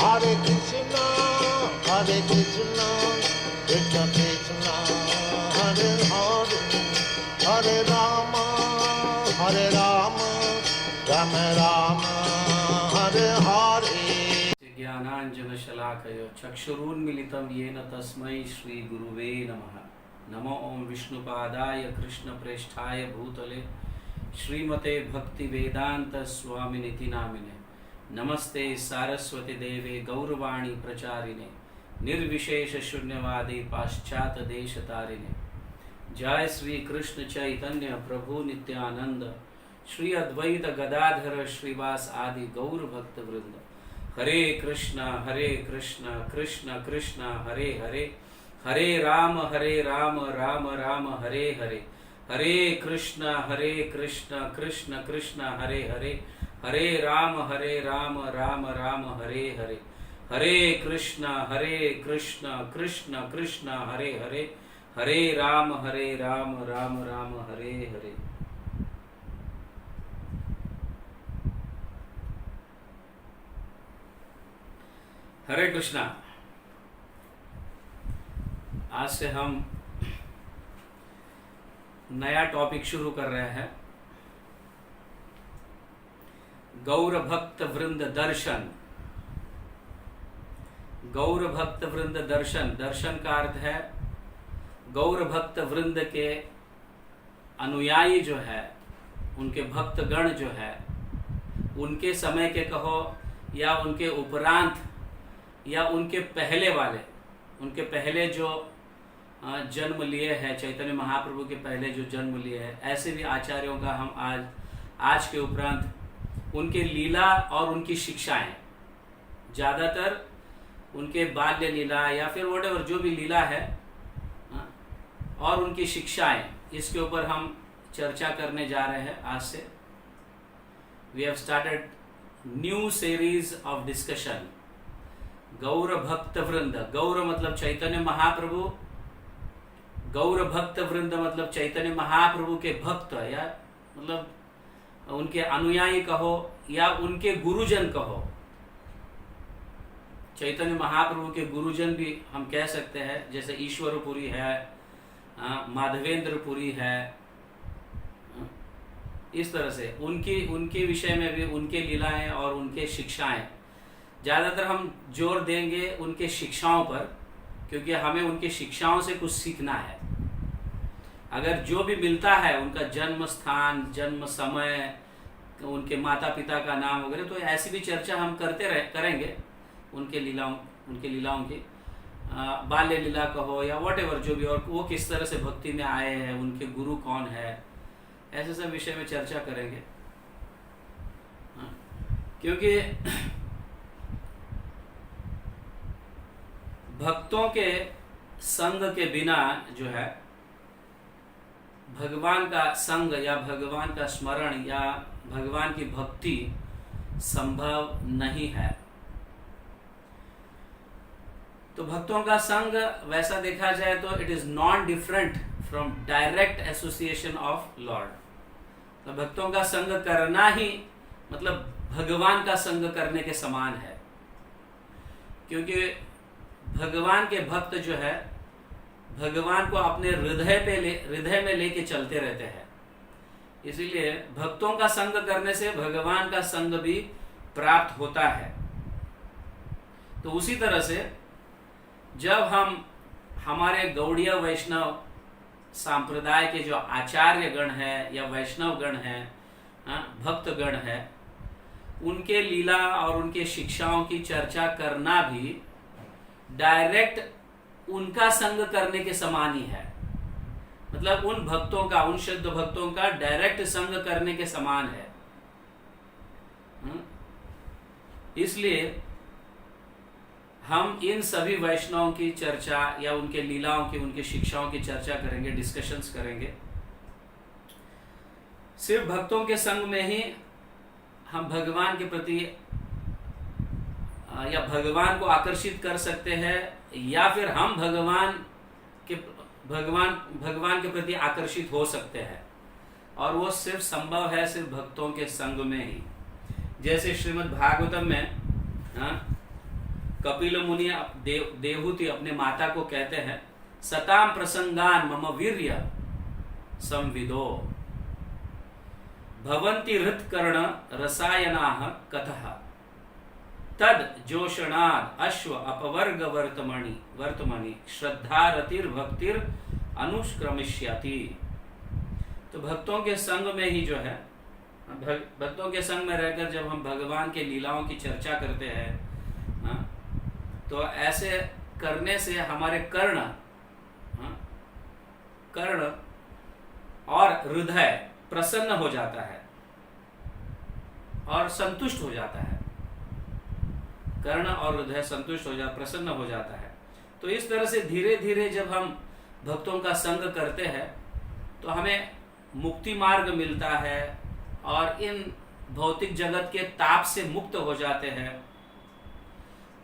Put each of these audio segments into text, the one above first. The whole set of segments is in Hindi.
Hare Krishna, Hare Krishna, Krishna Krishna, Hare Hare, Hare Rama, Hare Rama, Rama Rama, Hare Hare. ज्ञानाञ्जनशलाकया चक्षुरुन्मीलितं येन तस्मै श्रीगुरुवे नमः। नमो ओं विष्णुपादाय कृष्णप्रेष्ठाय भूतले श्रीमते भक्तिवेदांत स्वामिनिति नामिने। नमस्ते सारस्वती देवे गौरवाणी प्रचारिणे निर्विशेष शून्यवादी पाश्चात देश तारिणे। जय श्री कृष्ण चैतन्य प्रभु नित्यानंद श्री अद्वैत गदाधर श्रीवास आदि गौर भक्त वृंद। हरे कृष्ण कृष्ण कृष्ण हरे हरे, हरे राम राम राम हरे हरे। हरे कृष्ण कृष्ण कृष्ण हरे हरे, हरे राम राम राम हरे हरे। हरे कृष्ण कृष्ण कृष्ण हरे हरे, हरे राम राम राम हरे हरे। हरे कृष्णा। आज से हम नया टॉपिक शुरू कर रहे हैं, गौर भक्त वृंद दर्शन। गौर भक्त वृंद दर्शन, दर्शन का अर्थ है गौर भक्त वृंद के अनुयायी जो है, उनके भक्तगण जो है, उनके समय के कहो या उनके उपरांत या उनके पहले वाले, उनके पहले जो जन्म लिए हैं, चैतन्य महाप्रभु के पहले जो जन्म लिए हैं, ऐसे भी आचार्यों का हम आज के उपरांत उनके लीला और उनकी शिक्षाएं, ज़्यादातर उनके बाल्य लीला या फिर व्हाटएवर जो भी लीला है और उनकी शिक्षाएं, इसके ऊपर हम चर्चा करने जा रहे हैं। आज से we have started new series of discussion. गौर भक्त वृंद, गौर मतलब चैतन्य महाप्रभु, गौर भक्त वृंद मतलब चैतन्य महाप्रभु के भक्त या मतलब उनके अनुयायी कहो या उनके गुरुजन कहो। चैतन्य महाप्रभु के गुरुजन भी हम कह सकते हैं, जैसे ईश्वरपुरी है, माधवेंद्रपुरी है। इस तरह से उनके विषय में भी उनके लीलाएं और उनके शिक्षाएं, ज़्यादातर हम जोर देंगे उनके शिक्षाओं पर, क्योंकि हमें उनकी शिक्षाओं से कुछ सीखना है। अगर जो भी मिलता है, उनका जन्म स्थान, जन्म समय, उनके माता पिता का नाम वगैरह, तो ऐसी भी चर्चा हम करेंगे उनके लीलाओं की, बाल्य लीला कहो या व्हाटएवर जो भी, और वो किस तरह से भक्ति में आए हैं, उनके गुरु कौन है, ऐसे सब विषय में चर्चा करेंगे। क्योंकि भक्तों के संग के बिना जो है भगवान का संग या भगवान का स्मरण या भगवान की भक्ति संभव नहीं है। तो भक्तों का संग वैसा देखा जाए तो it is non different from direct association of Lord. तो भक्तों का संग करना ही मतलब भगवान का संग करने के समान है, क्योंकि भगवान के भक्त जो है भगवान को अपने हृदय में लेके चलते रहते हैं। इसीलिए भक्तों का संग करने से भगवान का संग भी प्राप्त होता है। तो उसी तरह से जब हम हमारे गौड़ीय वैष्णव सांप्रदाय के जो आचार्य गण है या वैष्णव गण है, भक्त गण है, उनके लीला और उनके शिक्षाओं की चर्चा करना भी डायरेक्ट उनका संग करने के समान ही है। मतलब उन भक्तों का, उन शुद्ध भक्तों का डायरेक्ट संग करने के समान है। इसलिए हम इन सभी वैष्णवों की चर्चा या उनके लीलाओं की, उनकी शिक्षाओं की चर्चा करेंगे, डिस्कशंस करेंगे। सिर्फ भक्तों के संग में ही हम भगवान के प्रति या भगवान को आकर्षित कर सकते हैं, या फिर हम भगवान के प्रति आकर्षित हो सकते हैं, और वो सिर्फ संभव है सिर्फ भक्तों के संग में ही। जैसे श्रीमद् भागवतम में कपिल मुनि देवहूति अपने माता को कहते हैं, सताम प्रसंगान मम वीर्य संविदो भवन्ति हृत्कर्ण रसायनाः कथः तद जोषणाद अश्व अपवर्ग वर्तमनि श्रद्धा रतिर भक्तिर अनुष्क्रमिष्यति। तो भक्तों के संग में ही जो है, भक्तों के संग में रहकर जब हम भगवान के लीलाओं की चर्चा करते हैं, तो ऐसे करने से हमारे कर्ण और हृदय प्रसन्न हो जाता है और संतुष्ट हो जाता है। कर्ण और हृदय संतुष्ट हो जाता, प्रसन्न हो जाता है। तो इस तरह से धीरे धीरे जब हम भक्तों का संग करते हैं तो हमें मुक्ति मार्ग मिलता है और इन भौतिक जगत के ताप से मुक्त हो जाते हैं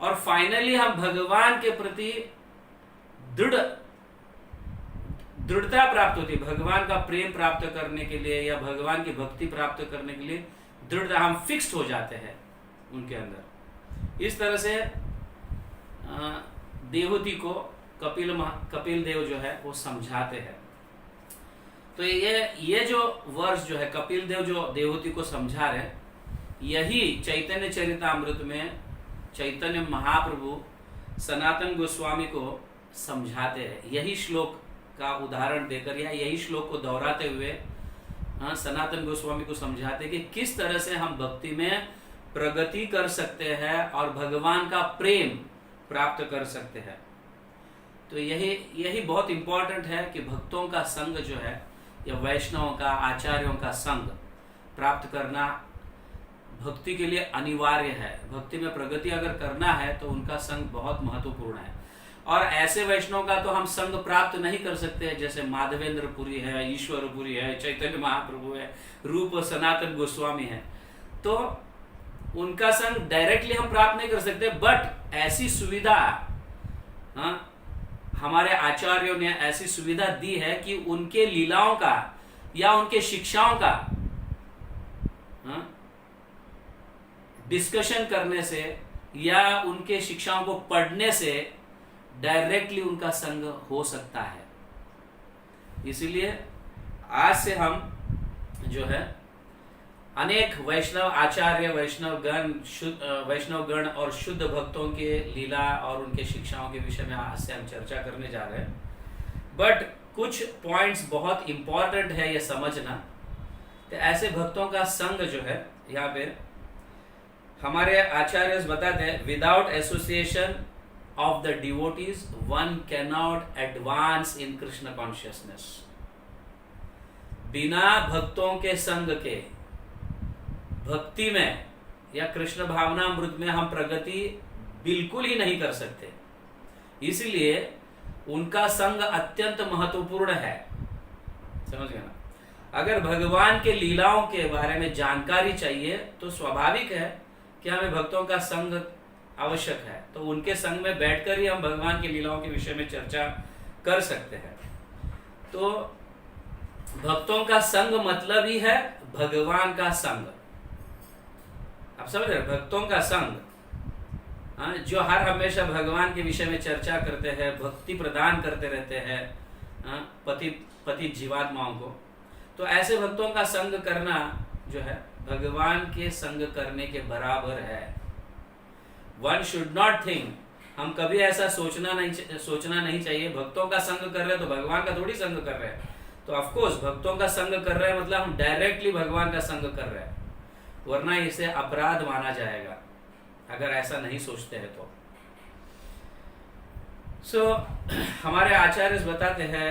और फाइनली हम भगवान के प्रति दृढ़ता प्राप्त होती है। भगवान का प्रेम प्राप्त करने के लिए या भगवान की भक्ति प्राप्त करने के लिए दृढ़ता, हम फिक्स्ड हो जाते हैं उनके अंदर। इस तरह से देवहूति को कपिल देव जो है वो समझाते हैं। तो ये जो वर्ष जो है कपिल देव जो देवहूति को समझा रहे, यही चैतन्य चरितामृत में चैतन्य महाप्रभु सनातन गोस्वामी को समझाते हैं। यही श्लोक का उदाहरण देकर या यही श्लोक को दोहराते हुए सनातन गोस्वामी को समझाते हैं कि किस तरह से हम भक्ति में प्रगति कर सकते हैं और भगवान का प्रेम प्राप्त कर सकते हैं। तो यही बहुत इंपॉर्टेंट है कि भक्तों का संग जो है या वैष्णवों का, आचार्यों का संग प्राप्त करना भक्ति के लिए अनिवार्य है। भक्ति में प्रगति अगर करना है तो उनका संग बहुत महत्वपूर्ण है। और ऐसे वैष्णव का तो हम संग प्राप्त नहीं कर सकते जैसे माधवेंद्र पुरी है, ईश्वर पुरी है, चैतन्य महाप्रभु है, रूप सनातन गोस्वामी है। तो उनका संग डायरेक्टली हम प्राप्त नहीं कर सकते, बट ऐसी सुविधा हमारे आचार्यों ने ऐसी सुविधा दी है कि उनके लीलाओं का या उनके शिक्षाओं का डिस्कशन करने से या उनके शिक्षाओं को पढ़ने से डायरेक्टली उनका संग हो सकता है। इसीलिए आज से हम जो है अनेक वैष्णव आचार्य, वैष्णव गण और शुद्ध भक्तों के लीला और उनके शिक्षाओं के विषय में आज से हम चर्चा करने जा रहे हैं। बट कुछ पॉइंट्स बहुत इंपॉर्टेंट है ये समझना। तो ऐसे भक्तों का संग जो है यहाँ पे हमारे आचार्य बताते हैं, without association of the devotees one cannot advance in Krishna consciousness। बिना भक्तों के संग के भक्ति में या कृष्ण भावनामृत में हम प्रगति बिल्कुल ही नहीं कर सकते। इसलिए उनका संग अत्यंत महत्वपूर्ण है। समझ गए ना? अगर भगवान के लीलाओं के बारे में जानकारी चाहिए तो स्वाभाविक है कि हमें भक्तों का संग आवश्यक है। तो उनके संग में बैठकर ही हम भगवान की लीलाओं के विषय में चर्चा कर सकते हैं। तो भक्तों का संग मतलब ही है भगवान का संग। आप समझ रहे? भक्तों का संग जो हर हमेशा भगवान के विषय में चर्चा करते हैं, भक्ति प्रदान करते रहते हैं पति जीवात्माओं को। तो ऐसे भक्तों का संग करना जो है भगवान के संग करने के बराबर है। One should not think, हम कभी ऐसा सोचना नहीं चाहिए भक्तों का संग कर रहे हैं तो भगवान का थोड़ी संग कर रहे हैं। तो ऑफ कोर्स भक्तों का संग कर रहे हैं मतलब हम डायरेक्टली भगवान का संग कर रहे हैं, वरना इसे अपराध माना जाएगा अगर ऐसा नहीं सोचते हैं तो। हमारे आचार्य बताते हैं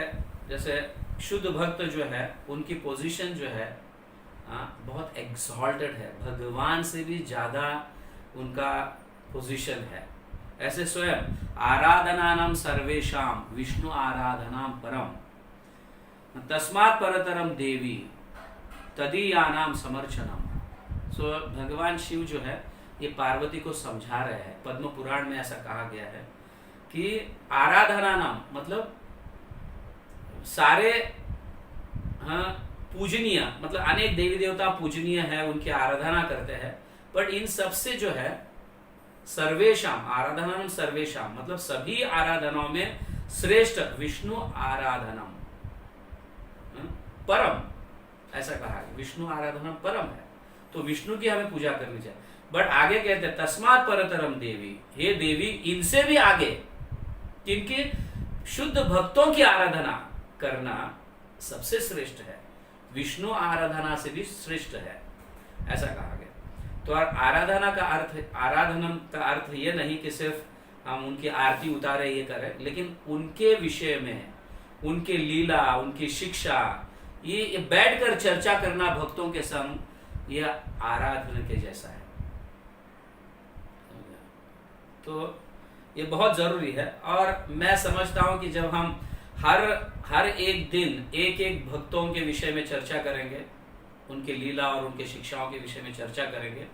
जैसे शुद्ध भक्त जो है उनकी पोजीशन जो है बहुत एक्सॉल्टेड है, भगवान से भी ज्यादा उनका पोजीशन है। ऐसे स्वयं आराधनानाम सर्वेशाम विष्णु आराधनाम परम तस्मात् परतरम देवी तदीयानाम समर्चनम। भगवान शिव जो है ये पार्वती को समझा रहे हैं। पद्म पुराण में ऐसा कहा गया है कि आराधना नाम मतलब सारे पूजनीय, मतलब अनेक देवी देवता पूजनीय है, उनकी आराधना करते हैं, बट इन सबसे जो है सर्वेशाम आराधनम सर्वेशाम मतलब सभी आराधनाओं में श्रेष्ठ विष्णु आराधनम परम, ऐसा कहा है। विष्णु आराधनम परम है, तो विष्णु की हमें पूजा करनी चाहिए। बट आगे कहते हैं तस्मात् परतरम देवी, हे देवी इनसे भी आगे, किनकी? शुद्ध भक्तों की आराधना करना सबसे श्रेष्ठ है, विष्णु आराधना से भी श्रेष्ठ है, ऐसा कहा गया। तो आराधना का अर्थ, आराधनम का अर्थ ये नहीं कि सिर्फ हम उनकी आरती उतारे ये करें, लेकिन उनके विषय में, उनके लीला, उनकी शिक्षा, ये बैठकर चर्चा करना भक्तों के संग, यह आराधना के जैसा है। तो ये बहुत जरूरी है। और मैं समझता हूं कि जब हम हर एक दिन एक एक भक्तों के विषय में चर्चा करेंगे, उनके लीला और उनके शिक्षाओं के विषय में चर्चा करेंगे,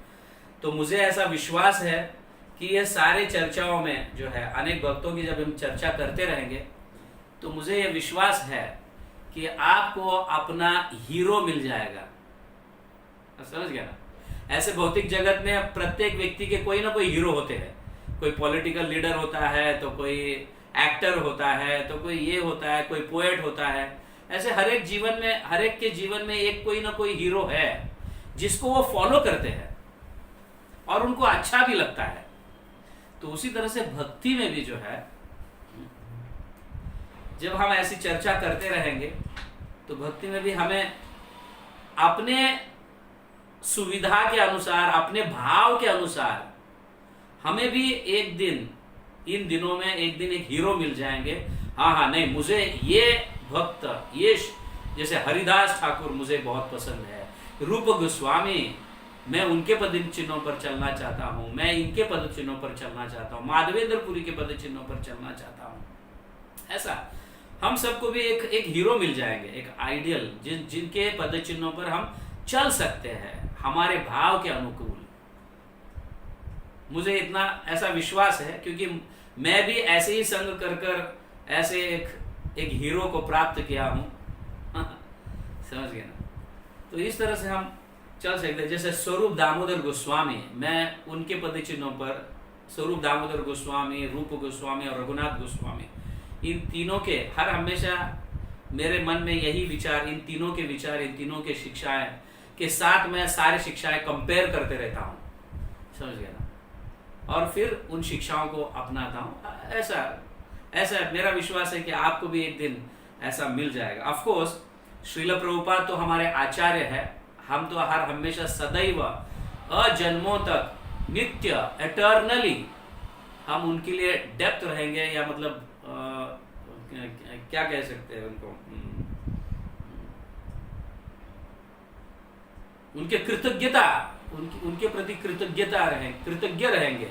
तो मुझे ऐसा विश्वास है कि ये सारे चर्चाओं में जो है अनेक भक्तों की जब हम चर्चा करते रहेंगे, तो मुझे ये विश्वास है कि आपको अपना हीरो मिल जाएगा। समझ गया ना? ऐसे भौतिक जगत में प्रत्येक व्यक्ति के कोई ना कोई हीरो होते हैं। कोई पॉलिटिकल लीडर होता है, तो कोई एक्टर होता है, तो कोई ये होता है, कोई पोएट होता है। ऐसे हर एक के जीवन में एक कोई ना कोई हीरो है जिसको वो फॉलो करते हैं और उनको अच्छा भी लगता है। तो उसी तरह से भक्ति में भी जो है, जब हम ऐसी चर्चा करते रहेंगे, तो भक्ति में भी हमें अपने सुविधा के अनुसार, अपने भाव के अनुसार, हमें भी एक दिन, इन दिनों में एक दिन एक हीरो मिल जाएंगे। हाँ, नहीं, मुझे ये भक्त, ये जैसे हरिदास ठाकुर मुझे बहुत पसंद है, रूप गोस्वामी, मैं उनके पद चिन्हों पर चलना चाहता हूँ, मैं इनके पद चिन्हों पर चलना चाहता हूँ, माधवेंद्रपुरी के पद चिन्हों पर चलना चाहता हूँ। ऐसा हम सबको भी एक हीरो मिल जाएंगे, एक आइडियल, जिनके पद चिन्हों पर हम चल सकते हैं हमारे भाव के अनुकूल। मुझे इतना ऐसा विश्वास है, क्योंकि मैं भी ऐसे ही संग कर ऐसे एक हीरो को प्राप्त किया हूं। समझ गए ना? तो इस तरह से हम चल सकते हैं। जैसे स्वरूप दामोदर गोस्वामी, मैं उनके पद चिन्हों पर, स्वरूप दामोदर गोस्वामी, रूप गोस्वामी और रघुनाथ गोस्वामी, इन तीनों के हमेशा मेरे मन में यही विचार, इन तीनों के विचार, इन तीनों के शिक्षाएं के साथ मैं सारे शिक्षाएं कंपेयर करते रहता हूँ। समझ गया ना? और फिर उन शिक्षाओं को अपनाता हूँ। ऐसा मेरा विश्वास है कि आपको भी एक दिन ऐसा मिल जाएगा। ऑफ कोर्स श्रील प्रभुपाद तो हमारे आचार्य है, हम तो हमेशा सदैव अजन्मों तक नित्य एटर्नली हम उनके लिए डेप्थ रहेंगे, या मतलब क्या कह सकते हैं उनको, उनके कृतज्ञता, उनके प्रति कृतज्ञ रहेंगे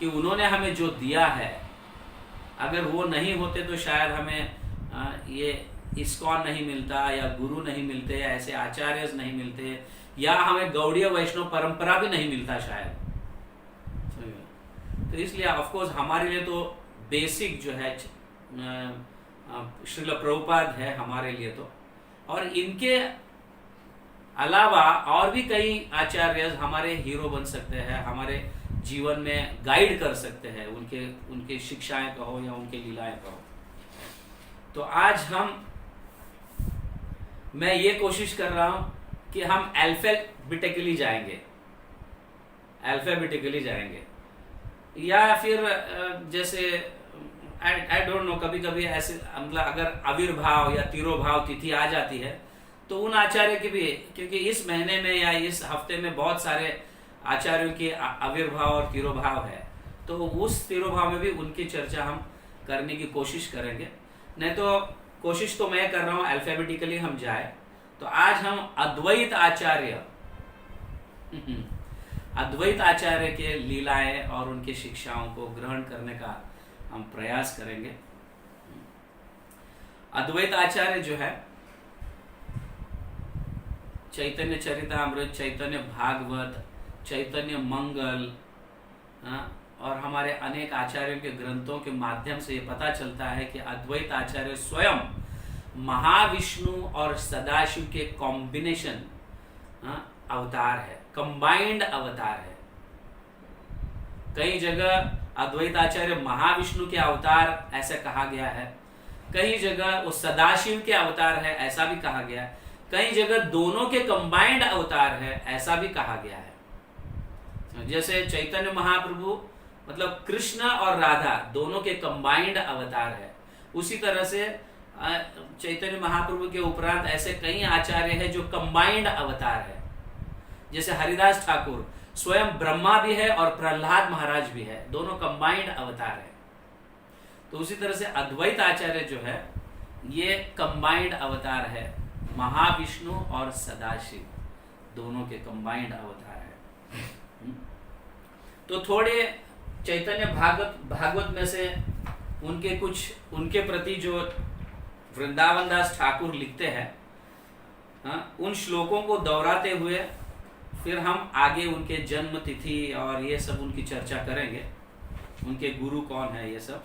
कि उन्होंने हमें जो दिया है। अगर वो नहीं होते तो शायद हमें ये इस्कॉन नहीं मिलता, या गुरु नहीं मिलते, या ऐसे आचार्य नहीं मिलते, या हमें गौड़ीय वैष्णव परंपरा भी नहीं मिलता शायद। तो इसलिए ऑफ कोर्स हमारे लिए तो बेसिक जो है श्रील प्रभुपाद है हमारे लिए तो। और इनके अलावा और भी कई आचार्य हमारे हीरो बन सकते हैं, हमारे जीवन में गाइड कर सकते हैं, उनके शिक्षाएं कहो या उनके लीलाएं कहो। तो आज मैं ये कोशिश कर रहा हूं कि हम अल्फाबेटिकली जाएंगे, या फिर जैसे आई डोंट नो, कभी कभी ऐसे मतलब अगर आविर्भाव या तिरोभाव तिथि आ जाती है, तो उन आचार्य की भी, क्योंकि इस महीने में या इस हफ्ते में बहुत सारे आचार्यों के आविर्भाव और तिरोभाव है, तो उस तिरोभाव में भी उनकी चर्चा हम करने की कोशिश करेंगे। नहीं तो कोशिश तो मैं कर रहा हूँ अल्फाबेटिकली हम जाए। तो आज हम अद्वैत आचार्य के लीलाएं और उनकी शिक्षाओं को ग्रहण करने का हम प्रयास करेंगे। अद्वैत आचार्य जो है चैतन्य चरितामृत, चैतन्य भागवत, चैतन्य मंगल, और हमारे अनेक आचार्यों के ग्रंथों के माध्यम से ये पता चलता है कि अद्वैत आचार्य स्वयं महाविष्णु और सदाशिव के कॉम्बिनेशन, अवतार है, कंबाइंड अवतार है। कई जगह अद्वैत आचार्य महाविष्णु के अवतार ऐसे कहा गया है, कई जगह वो सदाशिव के अवतार है ऐसा भी कहा गया है, कई जगह दोनों के कंबाइंड अवतार है ऐसा भी कहा गया है। जैसे चैतन्य महाप्रभु मतलब कृष्ण और राधा दोनों के कंबाइंड अवतार है, उसी तरह से चैतन्य महाप्रभु के उपरांत ऐसे कई आचार्य हैं जो कंबाइंड अवतार है। जैसे हरिदास ठाकुर स्वयं ब्रह्मा भी है और प्रहलाद महाराज भी है, दोनों कंबाइंड अवतार है। तो उसी तरह से अद्वैत आचार्य जो है ये कंबाइंड अवतार है, महाविष्णु और सदाशिव दोनों के कंबाइंड अवतार है। तो थोड़े चैतन्य भागवत में से उनके प्रति जो वृंदावन दास ठाकुर लिखते हैं, उन श्लोकों को दोहराते हुए फिर हम आगे उनके जन्म तिथि और ये सब उनकी चर्चा करेंगे, उनके गुरु कौन है ये सब।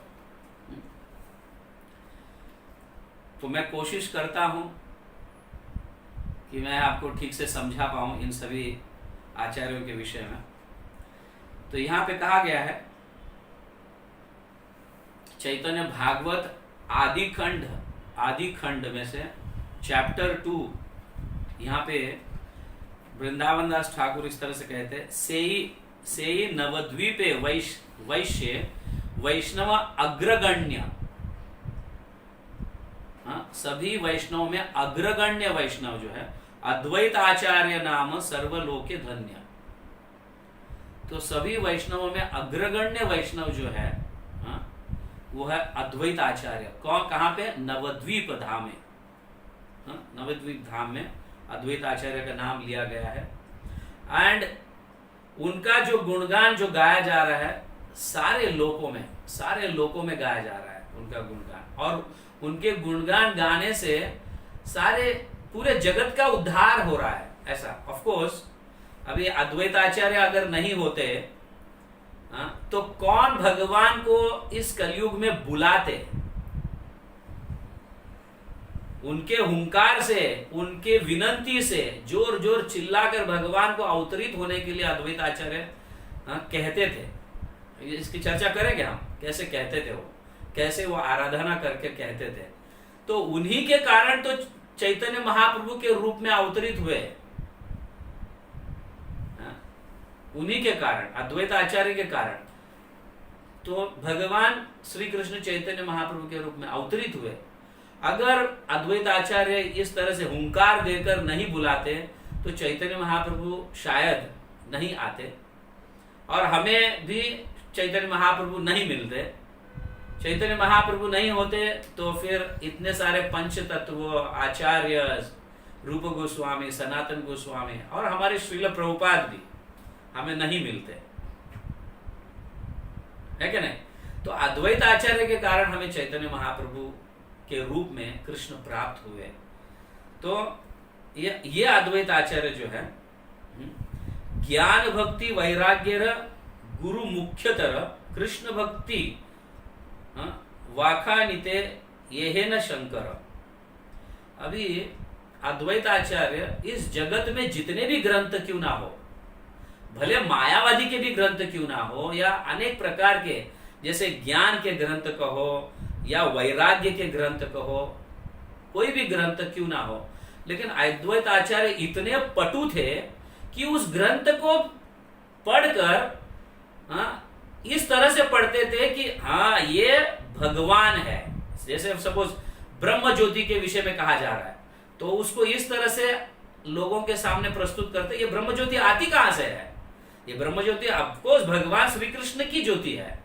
तो मैं कोशिश करता हूं कि मैं आपको ठीक से समझा पाऊं इन सभी आचार्यों के विषय में। तो यहाँ पे कहा गया है चैतन्य भागवत आदि खंड में से चैप्टर 2, यहाँ पे वृंदावन दास ठाकुर इस तरह से कहते हैं, सेई नवद्वीपे वैश्य वैष्णव अग्रगण्य, सभी वैष्णव में अग्रगण्य वैष्णव जो है अद्वैत आचार्य नाम सर्वलोके धन्य। तो सभी वैष्णवों में अग्रगण्य वैष्णव जो है वो है अद्वैत आचार्य। कहाँ पे? नवद्वीप धाम में, नवद्वीप धाम में अद्वैत आचार्य का नाम लिया गया है। एंड उनका जो गुणगान जो गाया जा रहा है सारे लोकों में गाया जा रहा है उनका गुणगान, और उनके गुणगान गाने से सारे पूरे जगत का उद्धार हो रहा है। ऐसा ऑफ कोर्स अभी अद्वैत आचार्य अगर नहीं होते तो कौन भगवान को इस कलयुग में बुलाते? उनके हुंकार से, उनके विनंती से जोर जोर चिल्लाकर भगवान को अवतरित होने के लिए अद्वैत आचार्य कहते थे। इसकी चर्चा करेंगे हम, कैसे कहते थे वो, कैसे वो आराधना करके कहते थे। तो उन्हीं के कारण तो चैतन्य महाप्रभु के रूप में अवतरित हुए, उन्हीं के कारण, अद्वैत आचार्य के कारण तो भगवान श्री कृष्ण चैतन्य महाप्रभु के रूप में अवतरित हुए। अगर अद्वैत आचार्य इस तरह से हुंकार देकर नहीं बुलाते तो चैतन्य महाप्रभु शायद नहीं आते और हमें भी चैतन्य महाप्रभु नहीं मिलते। चैतन्य महाप्रभु नहीं होते तो फिर इतने सारे पंच तत्व आचार्य, रूप गोस्वामी, सनातन गोस्वामी और हमारे श्रील प्रभुपाद भी हमें नहीं मिलते, है क्या नहीं? तो अद्वैत आचार्य के कारण हमें चैतन्य महाप्रभु के रूप में कृष्ण प्राप्त हुए। तो ये अद्वैत आचार्य जो है ज्ञान भक्ति वैराग्य गुरु मुख्यतर कृष्ण भक्ति वाखानिते ये न शंकर। अभी अद्वैत आचार्य इस जगत में जितने भी ग्रंथ क्यों ना हो, भले मायावादी के भी ग्रंथ क्यों ना हो या अनेक प्रकार के जैसे ज्ञान के ग्रंथ कहो या वैराग्य के ग्रंथ कहो, कोई भी ग्रंथ क्यों ना हो, लेकिन अद्वैत आचार्य इतने पटु थे कि उस ग्रंथ को पढ़कर इस तरह से पढ़ते थे कि हाँ ये भगवान है। जैसे सपोज ब्रह्म ज्योति के विषय में कहा जा रहा है तो उसको इस तरह से लोगों के सामने प्रस्तुत करते, ये ब्रह्म ज्योति आती कहां से है? ये ब्रह्म ज्योति ऑफकोर्स भगवान श्री कृष्ण की ज्योति है।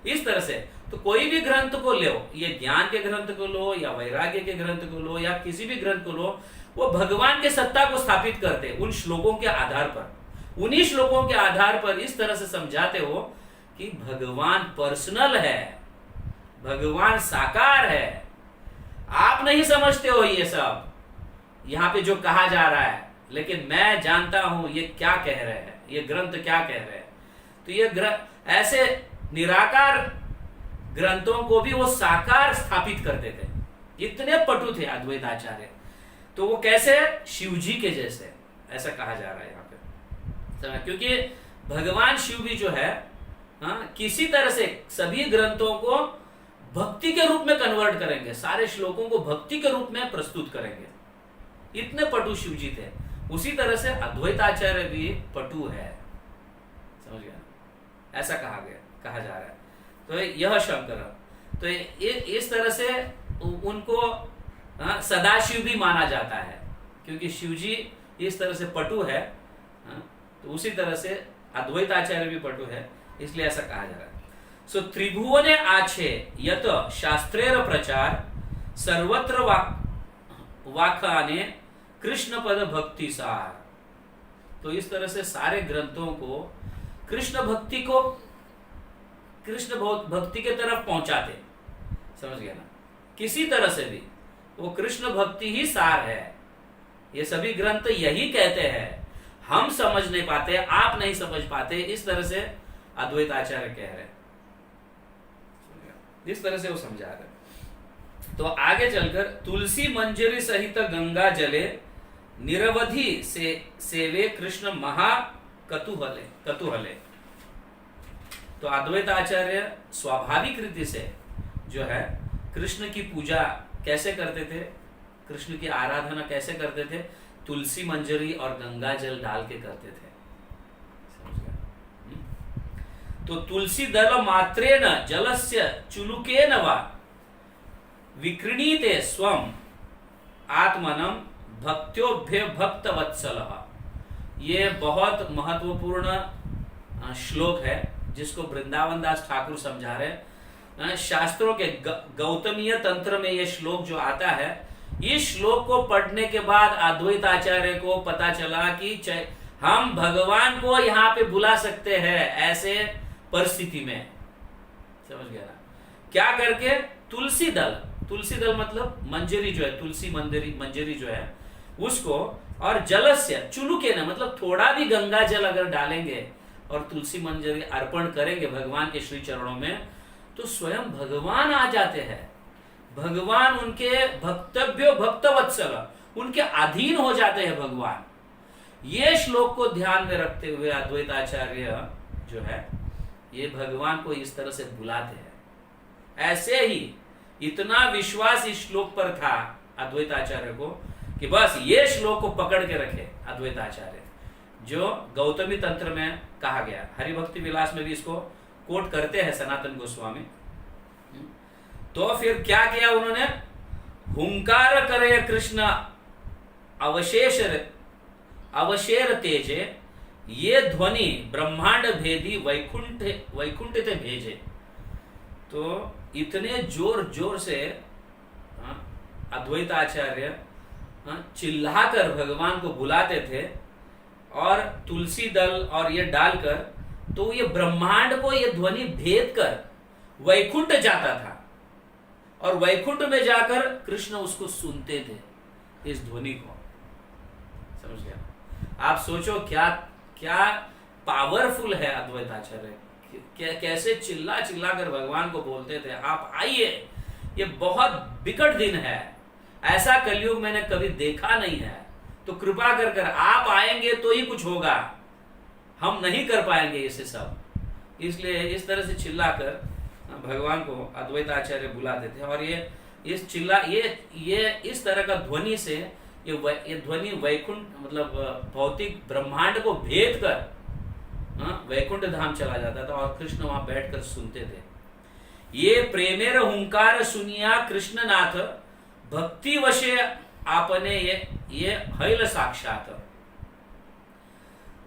इस तरह से तो कोई भी ग्रंथ को लो, ये ज्ञान के ग्रंथ को लो या वैराग्य के ग्रंथ को लो या किसी भी ग्रंथ को लो, वो भगवान के सत्ता को स्थापित करते उन श्लोकों के आधार पर। उन्हीं श्लोकों के आधार पर इस तरह से समझाते हो कि भगवान पर्सनल है, भगवान साकार है। आप नहीं समझते हो ये सब यहाँ पे जो कहा जा रहा है, लेकिन मैं जानता हूं ये क्या कह रहे हैं, ये ग्रंथ क्या कह रहे हैं। तो ये ऐसे निराकार ग्रंथों को भी वो साकार स्थापित करते थे, इतने पटु थे अद्वैत आचार्य। तो वो कैसे? शिवजी के जैसे, ऐसा कहा जा रहा है यहाँ पे, क्योंकि भगवान शिव भी जो है किसी तरह से सभी ग्रंथों को भक्ति के रूप में कन्वर्ट करेंगे, सारे श्लोकों को भक्ति के रूप में प्रस्तुत करेंगे। इतने पटु शिवजी थे। उसी तरह से अद्वैत आचार्य भी पटु है, समझ गया, ऐसा कहा जा रहा है। तो यह शंकर, तो इस तरह से उनको सदाशिव भी माना जाता है, क्योंकि शिवजी इस तरह से पटु है। तो उसी तरह से अद्वैत आचार्य भी पटु है, इसलिए ऐसा कहा जा रहा है। सो त्रिभुवने आछे यत शास्त्रेर प्रचार सर्वत्र वाखाने कृष्ण पद भक्ति सार। तो इस तरह से सारे ग्रंथों को कृष्ण भक्ति के तरफ पहुंचाते, समझ गया ना, किसी तरह से भी वो कृष्ण भक्ति ही सार है। ये सभी ग्रंथ यही कहते हैं, हम समझ नहीं पाते, आप नहीं समझ पाते, इस तरह से अद्वैत आचार्य कह रहे हैं, इस तरह से वो समझा रहे। तो आगे चलकर तुलसी मंजरी सहित गंगा जले निरवधि से सेवे कृष्ण महा कतुहले। तो अद्वैत आचार्य स्वाभाविक रीति से जो है कृष्ण की पूजा कैसे करते थे, कृष्ण की आराधना कैसे करते थे, तुलसी मंजरी और गंगा जल डाल के करते थे, समझ गया। तो तुलसी दल मात्रेण जलस्य चुलुकेन वा विक्रीणीते स्वम आत्मनम भक्त्योभ्य भक्तवत्सलः। ये बहुत महत्वपूर्ण श्लोक है जिसको वृंदावन दास ठाकुर समझा रहे। शास्त्रों के गौतमीय तंत्र में ये श्लोक जो आता है, इस श्लोक को पढ़ने के बाद अद्वैत आचार्य को पता चला कि हम भगवान को यहाँ पे बुला सकते हैं ऐसे परिस्थिति में, समझ गया ना। क्या करके? तुलसी दल मतलब मंजरी जो है, तुलसी मंजरी जो है उसको, और जलस्य चुलुके न मतलब थोड़ा भी गंगा जल अगर डालेंगे और तुलसी मंजरी अर्पण करेंगे भगवान के श्री चरणों में, तो स्वयं भगवान आ जाते हैं। भगवान उनके भक्तव्यो भक्तवत्सल, उनके अधीन हो जाते हैं भगवान। ये श्लोक को ध्यान में रखते हुए अद्वैत आचार्य जो है ये भगवान को इस तरह से बुलाते हैं। ऐसे ही इतना विश्वास इस श्लोक पर था अद्वैत आचार्य को कि बस ये श्लोक को पकड़ के रखे अद्वैत आचार्य, जो गौतमी तंत्र में कहा गया। हरिभक्ति विलास में भी इसको कोट करते हैं सनातन गोस्वामी। तो फिर क्या किया उन्होंने? हुंकार करे कृष्ण अवशेर तेजे, ये ध्वनि ब्रह्मांड भेदी वैकुंठ ते भेजे। तो इतने जोर जोर से अद्वैत आचार्य चिल्लाकर भगवान को बुलाते थे, और तुलसी दल और ये डालकर, तो ये ब्रह्मांड को ये ध्वनि भेद कर वैकुंठ जाता था, और वैकुंठ में जाकर कृष्ण उसको सुनते थे, इस ध्वनि को, समझ गया। आप सोचो क्या पावरफुल है अद्वैत आचार्य, कैसे चिल्ला कर भगवान को बोलते थे, आप आइए, ये बहुत विकट दिन है, ऐसा कलयुग मैंने कभी देखा नहीं है, तो कृपा कर आप आएंगे तो ही कुछ होगा, हम नहीं कर पाएंगे इसे सब। इसलिए इस तरह से चिल्लाकर भगवान को अद्वैत आचार्य बुलाते थे। और ये इस तरह का ध्वनि से ये ध्वनि वैकुंठ मतलब भौतिक ब्रह्मांड को भेद कर वैकुंठ धाम चला जाता था, और कृष्ण वहां बैठकर सुनते थे। ये प्रेमेर हुंकार सुनिया कृष्णनाथ, भक्ति वशे आपने ये हैल साक्षात।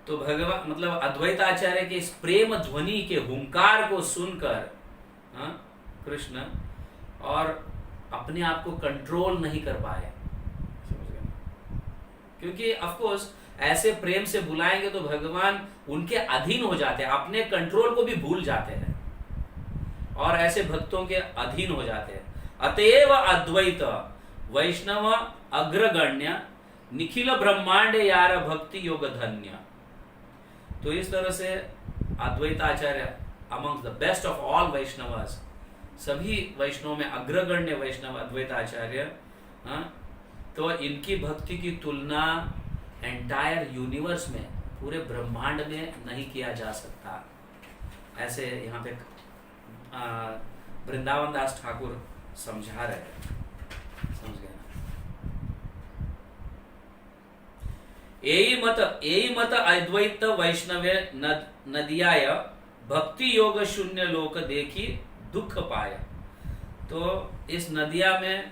तो भगवान मतलब अद्वैत आचार्य के इस प्रेम ध्वनि के हुंकार को सुनकर कृष्ण और अपने आप को कंट्रोल नहीं कर पाए, क्योंकि ऑफ कोर्स ऐसे प्रेम से बुलाएंगे तो भगवान उनके अधीन हो जाते हैं, अपने कंट्रोल को भी भूल जाते हैं और ऐसे भक्तों के अधीन हो जाते हैं। अतएव अद्वैत वैष्णव अग्रगण्य निखिल ब्रह्मांड यार भक्ति योग धन्य। तो इस तरह से Advaita Acharya amongst the best of all Vaishnavas, सभी वैष्णव में अग्रगण्य वैष्णव अद्वैत आचार्य। तो इनकी भक्ति की तुलना एंटायर यूनिवर्स में, पूरे ब्रह्मांड में नहीं किया जा सकता। ऐसे यहाँ पे वृंदावन दास ठाकुर समझा रहे हैं। समझ गए ना? यही मत अद्वैत वैष्णव नदियाय भक्ति योग शून्य लोक देखी दुख पाया। तो इस नदिया में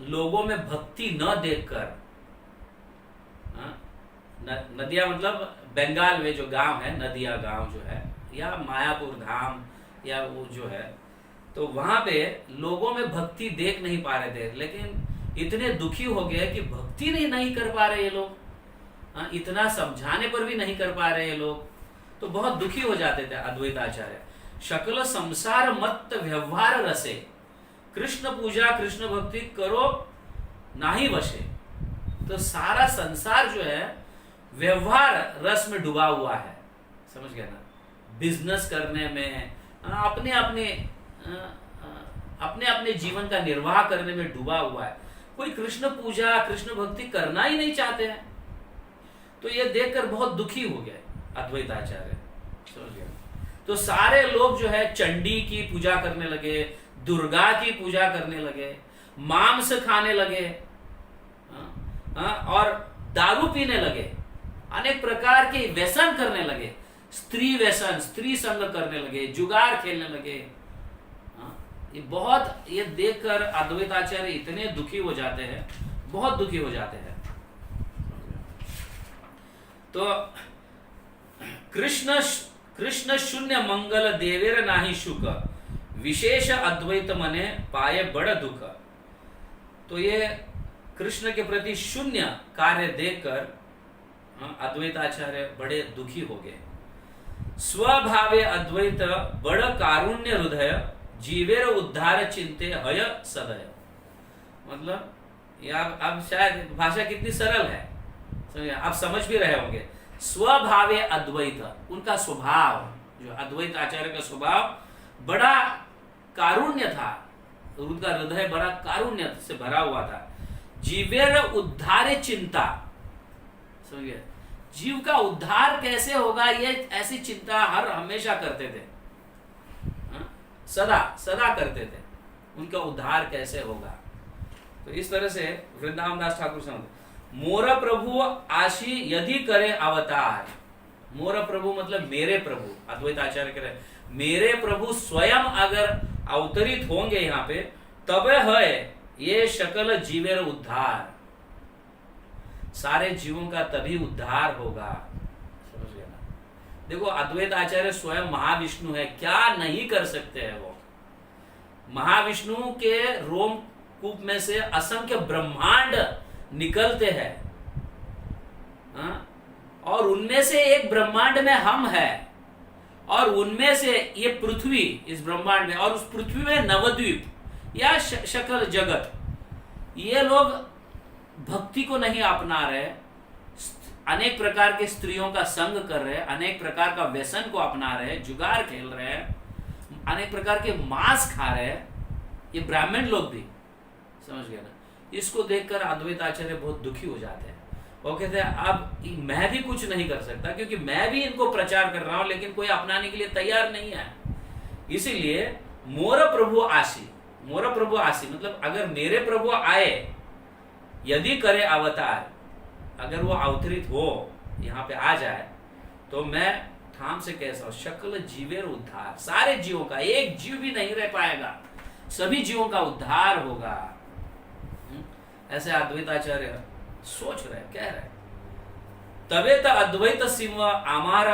लोगों में भक्ति न देखकर, नदिया मतलब बंगाल में जो गांव है, नदिया गांव जो है, या मायापुर धाम, या वो जो है, तो वहां पे लोगों में भक्ति देख नहीं पा रहे थे, लेकिन इतने दुखी हो गए कि भक्ति नहीं कर पा रहे ये लोग, इतना समझाने पर भी नहीं कर पा रहे ये लोग, तो बहुत दुखी हो जाते थे अद्वैत आचार्य। शकल संसार मत व्यवहार रसे, कृष्ण पूजा कृष्ण भक्ति करो नाही वशे। तो सारा संसार जो है व्यवहार रस में डूबा हुआ है, समझ गए ना? बिजनेस करने में, अपने अपने जीवन का निर्वाह करने में डूबा हुआ है। कोई कृष्ण पूजा कृष्ण भक्ति करना ही नहीं चाहते हैं। तो ये देखकर बहुत दुखी हो गए अद्वैत आचार्य, समझ गए? तो सारे लोग जो है चंडी की पूजा करने लगे, दुर्गा की पूजा करने लगे, मांस खाने लगे, और दारू पीने लगे, अनेक प्रकार के व्यसन करने लगे, स्त्री व्यसन, स्त्री संग करने लगे, जुगार खेलने लगे। ये देखकर अद्वैत आचार्य इतने दुखी हो जाते हैं, बहुत दुखी हो जाते हैं। तो कृष्ण शून्य मंगल देवेर नाही शुक, विशेष अद्वैत मने पाए बड़ दुख। तो ये कृष्ण के प्रति शून्य कार्य देखकर अद्वैत आचार्य बड़े दुखी हो गए। स्वभावे अद्वैत बड़ कारुण्य हृदय, जीवेर उद्धार चिंते हय सदय। मतलब ये अब शायद भाषा कितनी सरल है, समझिए, आप समझ भी रहे होंगे। स्वभावे अद्वैत, उनका स्वभाव, जो अद्वैत आचार्य का स्वभाव बड़ा कारुण्य था, उनका हृदय बड़ा कारुण्य से भरा हुआ था। जीवेर उद्धारे चिंता, समझिए, जीव का उद्धार कैसे होगा ये ऐसी चिंता हर हमेशा करते थे, सदा करते थे, उनका उद्धार कैसे होगा। तो इस तरह से वृंदावन दास ठाकुर समझ, मोर प्रभु आशी यदि करे अवतार। मोर प्रभु मतलब मेरे प्रभु, अद्वैत आचार्य कह रहे मेरे प्रभु स्वयं अगर अवतरित होंगे यहाँ पे, तब है ये शकल जीवेर उद्धार, सारे जीवों का तभी उद्धार होगा। समझ गए ना? देखो अद्वैत आचार्य स्वयं महाविष्णु है, क्या नहीं कर सकते हैं वो। महाविष्णु के रोमकूप में से असंख्य ब्रह्मांड निकलते हैं, और उनमें से एक ब्रह्मांड में हम हैं, और उनमें से ये पृथ्वी इस ब्रह्मांड में, और उस पृथ्वी में नवद्वीप या शकल जगत, ये लोग भक्ति को नहीं अपना रहे, अनेक प्रकार के स्त्रियों का संग कर रहे, अनेक प्रकार का व्यसन को अपना रहे, जुगार खेल रहे हैं, अनेक प्रकार के मांस खा रहे हैं, ये ब्राह्मण लोग भी, समझ गए ना? इसको देखकर अद्वैत आचार्य बहुत दुखी हो जाते हैं। वो कहते हैं अब मैं भी कुछ नहीं कर सकता, क्योंकि मैं भी इनको प्रचार कर रहा हूं, लेकिन कोई अपनाने के लिए तैयार नहीं है। इसीलिए मोर प्रभु आशी, मोर प्रभु आशी मतलब अगर मेरे प्रभु आए, यदि करे अवतार, अगर वो अवतरित हो, यहाँ पे आ जाए, तो मैं थाम से कैसा शकल जीवेर उद्धार, सारे जीवों का, एक जीव भी नहीं रह पाएगा, सभी जीवों का उद्धार होगा। ऐसे अद्वैत आचार्य सोच रहे, कह रहे। तबे तो अद्वैत सिंह आमार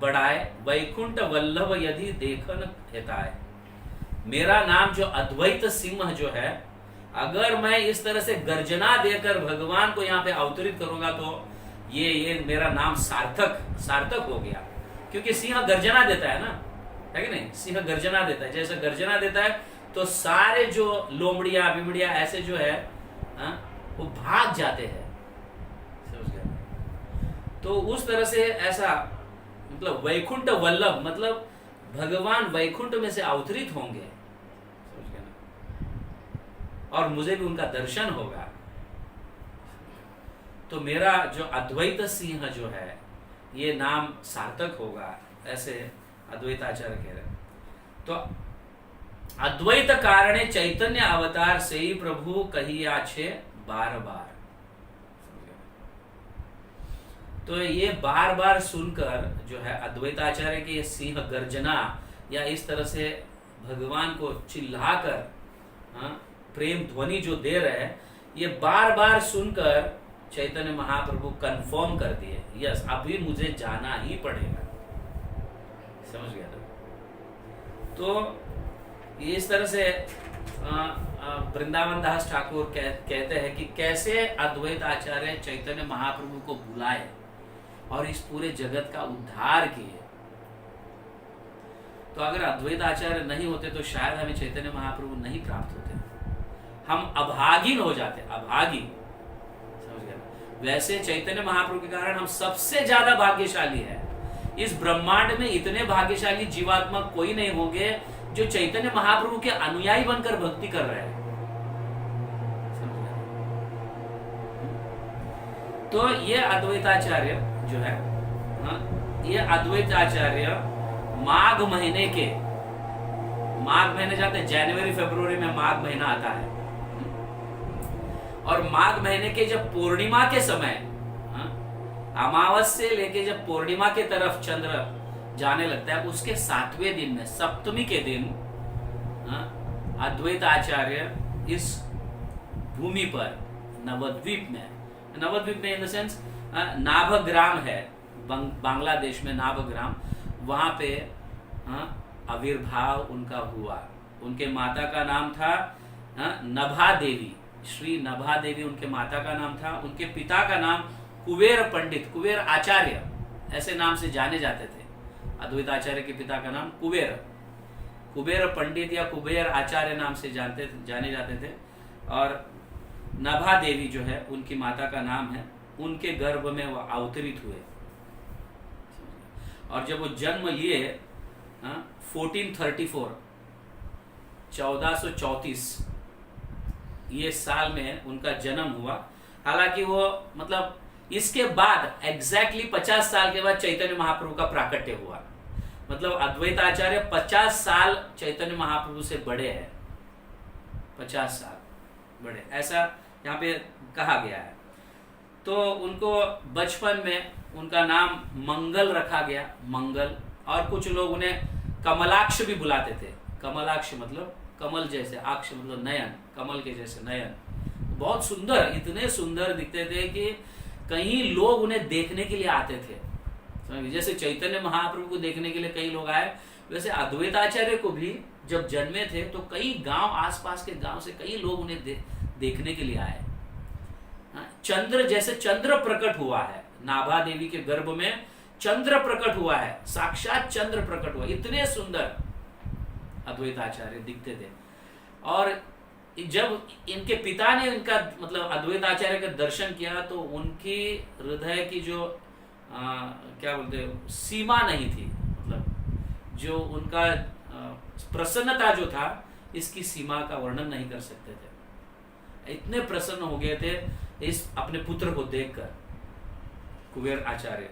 बढ़ाए, वैकुंठ वल्लभ यदि देखन हेताए। मेरा नाम जो अद्वैत सिंह जो है, अगर मैं इस तरह से गर्जना देकर भगवान को यहाँ पे अवतरित करूंगा, तो ये मेरा नाम सार्थक हो गया। क्योंकि सिंह गर्जना देता है ना, है कि नहीं? सिंह गर्जना देता है, जैसे गर्जना देता है तो सारे जो लोमड़िया बिमड़िया ऐसे जो है वो भाग जाते हैं, समझ गए? तो उस तरह से ऐसा मतलब वैकुंठ वल्लभ मतलब भगवान वैकुंठ में से अवतरित होंगे, समझ गए ना? और मुझे भी उनका दर्शन होगा। तो मेरा जो अद्वैत सिंह जो है, ये नाम सार्थक होगा, ऐसे अद्वैत आचार्य कह रहे हैं। तो अद्वैत कारणे चैतन्य अवतार से ही प्रभु कही आछे बार बार। तो ये बार बार सुनकर जो है अद्वैताचार्य की ये सिंह गर्जना या इस तरह से भगवान को चिल्लाकर प्रेम ध्वनि जो दे रहे हैं, ये बार बार सुनकर चैतन्य महाप्रभु कंफर्म कर दिए, यस अभी मुझे जाना ही पड़ेगा। समझ गया ना? तो इस तरह से वृंदावन दास ठाकुर कहते हैं कि कैसे अद्वैत आचार्य चैतन्य महाप्रभु को बुलाए और इस पूरे जगत का उद्धार किए। तो अगर अद्वैत आचार्य नहीं होते तो शायद हमें चैतन्य महाप्रभु नहीं प्राप्त होते, हम अभागिन हो जाते, अभागी। समझ गया? वैसे चैतन्य महाप्रभु के कारण हम सबसे ज्यादा भाग्यशाली है। इस ब्रह्मांड में इतने भाग्यशाली जीवात्मा कोई नहीं होंगे जो चैतन्य महाप्रभु के अनुयायी बनकर भक्ति कर रहे हैं। तो ये अद्वैताचार्य जो है, ये अद्वैताचार्य माघ महीने के, माघ महीने जाते हैं, जनवरी फरवरी में माघ महीना आता है, और माघ महीने के जब पूर्णिमा के समय, अमावस से लेके जब पूर्णिमा के तरफ चंद्र जाने लगता है, उसके 7वें दिन में, सप्तमी के दिन, अद्वैत आचार्य इस भूमि पर नवद्वीप में, नवद्वीप में इन द सेंस नाभग्राम है, बांग्लादेश में नाभग्राम, वहां पे आविर्भाव उनका हुआ। उनके माता का नाम था नभा देवी, श्री नभा देवी उनके माता का नाम था। उनके पिता का नाम कुबेर पंडित, कुबेर आचार्य ऐसे नाम से जाने जाते थे। अद्वैत आचार्य के पिता का नाम कुबेर पंडित या कुबेर आचार्य नाम से जाने जाते थे, और नभा देवी जो है उनकी माता का नाम है। उनके गर्भ में वो अवतरित हुए, और जब वो जन्म लिए 1434 1434 ये साल में उनका जन्म हुआ। हालांकि वो मतलब इसके बाद एग्जैक्टली 50 साल के बाद चैतन्य महाप्रभु का प्राकट्य हुआ। मतलब अद्वैत आचार्य 50 साल चैतन्य महाप्रभु से बड़े हैं, 50 साल बड़े, ऐसा यहाँ पे कहा गया है। तो उनको बचपन में उनका नाम मंगल रखा गया, मंगल, और कुछ लोग उन्हें कमलाक्ष भी बुलाते थे। कमलाक्ष मतलब कमल जैसे, अक्ष मतलब नयन, कमल के जैसे नयन। बहुत सुंदर, इतने सुंदर दिखते थे कि कई लोग उन्हें देखने के लिए आते थे। जैसे चैतन्य महाप्रभु को देखने के लिए कई लोग आए, वैसे अद्वैत आचार्य को भी जब जन्मे थे तो कई गांव, आसपास के गांव से कई लोग उन्हें देखने के लिए आए। चंद्र जैसे चंद्र प्रकट हुआ है, नाभा देवी के गर्भ में चंद्र प्रकट हुआ है, साक्षात चंद्र प्रकट हुआ, इतने सुंदर अद्वैत आचार्य दिखते थे। और जब इनके पिता ने इनका मतलब अद्वैत आचार्य का दर्शन किया तो उनकी हृदय की जो क्या बोलते हैं, सीमा नहीं थी, मतलब जो उनका प्रसन्नता जो था, इसकी सीमा का वर्णन नहीं कर सकते थे। इतने प्रसन्न हो गए थे इस अपने पुत्र को देखकर, कुबेर आचार्य।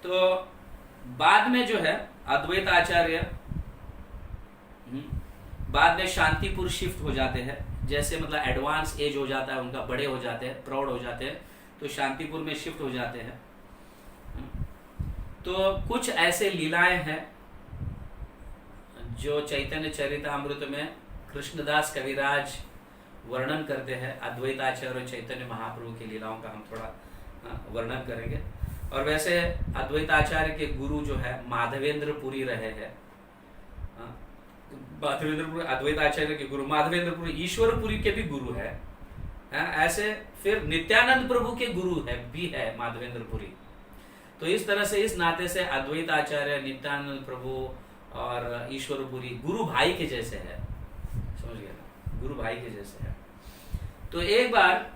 तो बाद में जो है अद्वैत आचार्य बाद में शांतिपुर शिफ्ट हो जाते हैं। जैसे मतलब एडवांस एज हो जाता है उनका, बड़े हो जाते हैं, प्रौढ़ हो जाते हैं, तो शांतिपुर में शिफ्ट हो जाते हैं। तो कुछ ऐसे लीलाएं हैं जो चैतन्य चरितामृत में कृष्णदास कविराज वर्णन करते हैं। अद्वैत आचार्य और चैतन्य महाप्रभु की लीलाओं का हम थोड़ा वर्णन करेंगे। और वैसे अद्वैत आचार्य के गुरु जो है माधवेंद्र पुरी रहे हैं। माधवेंद्रपुरी अद्वैत आचार्य के गुरु, माधवेंद्रपुरी ईश्वरपुरी के भी गुरु है। ऐसे फिर नित्यानंद प्रभु के गुरु है भी है माधवेंद्रपुरी। तो इस तरह से, इस नाते से अद्वैत आचार्य, नित्यानंद प्रभु और ईश्वरपुरी गुरु भाई के जैसे है। समझ गया ना, गुरु भाई के जैसे है। तो एक बार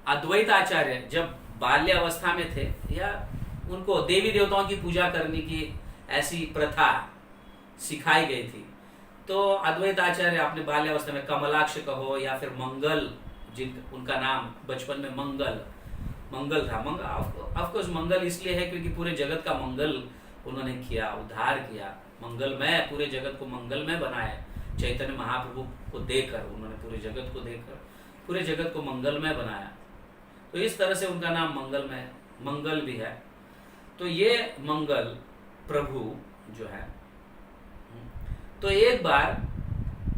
अद्वैत आचार्य जब बाल्यावस्था में थे, या उनको देवी देवताओं की पूजा करने की ऐसी प्रथा सिखाई गई थी, तो अद्वैत आचार्य अपने बाल्यावस्था में कमलाक्ष कहो या फिर मंगल, जिन उनका नाम बचपन में मंगल, मंगल था। ऑफकोर्स मंगल इसलिए है क्योंकि पूरे जगत का मंगल उन्होंने किया, उद्धार किया, मंगलमय, पूरे जगत को मंगलमय बनाया। चैतन्य महाप्रभु को देकर, उन्होंने पूरे जगत को देकर पूरे जगत को मंगलमय बनाया। तो इस तरह से उनका नाम मंगलमय, मंगल भी है। तो ये मंगल प्रभु जो है, तो एक बार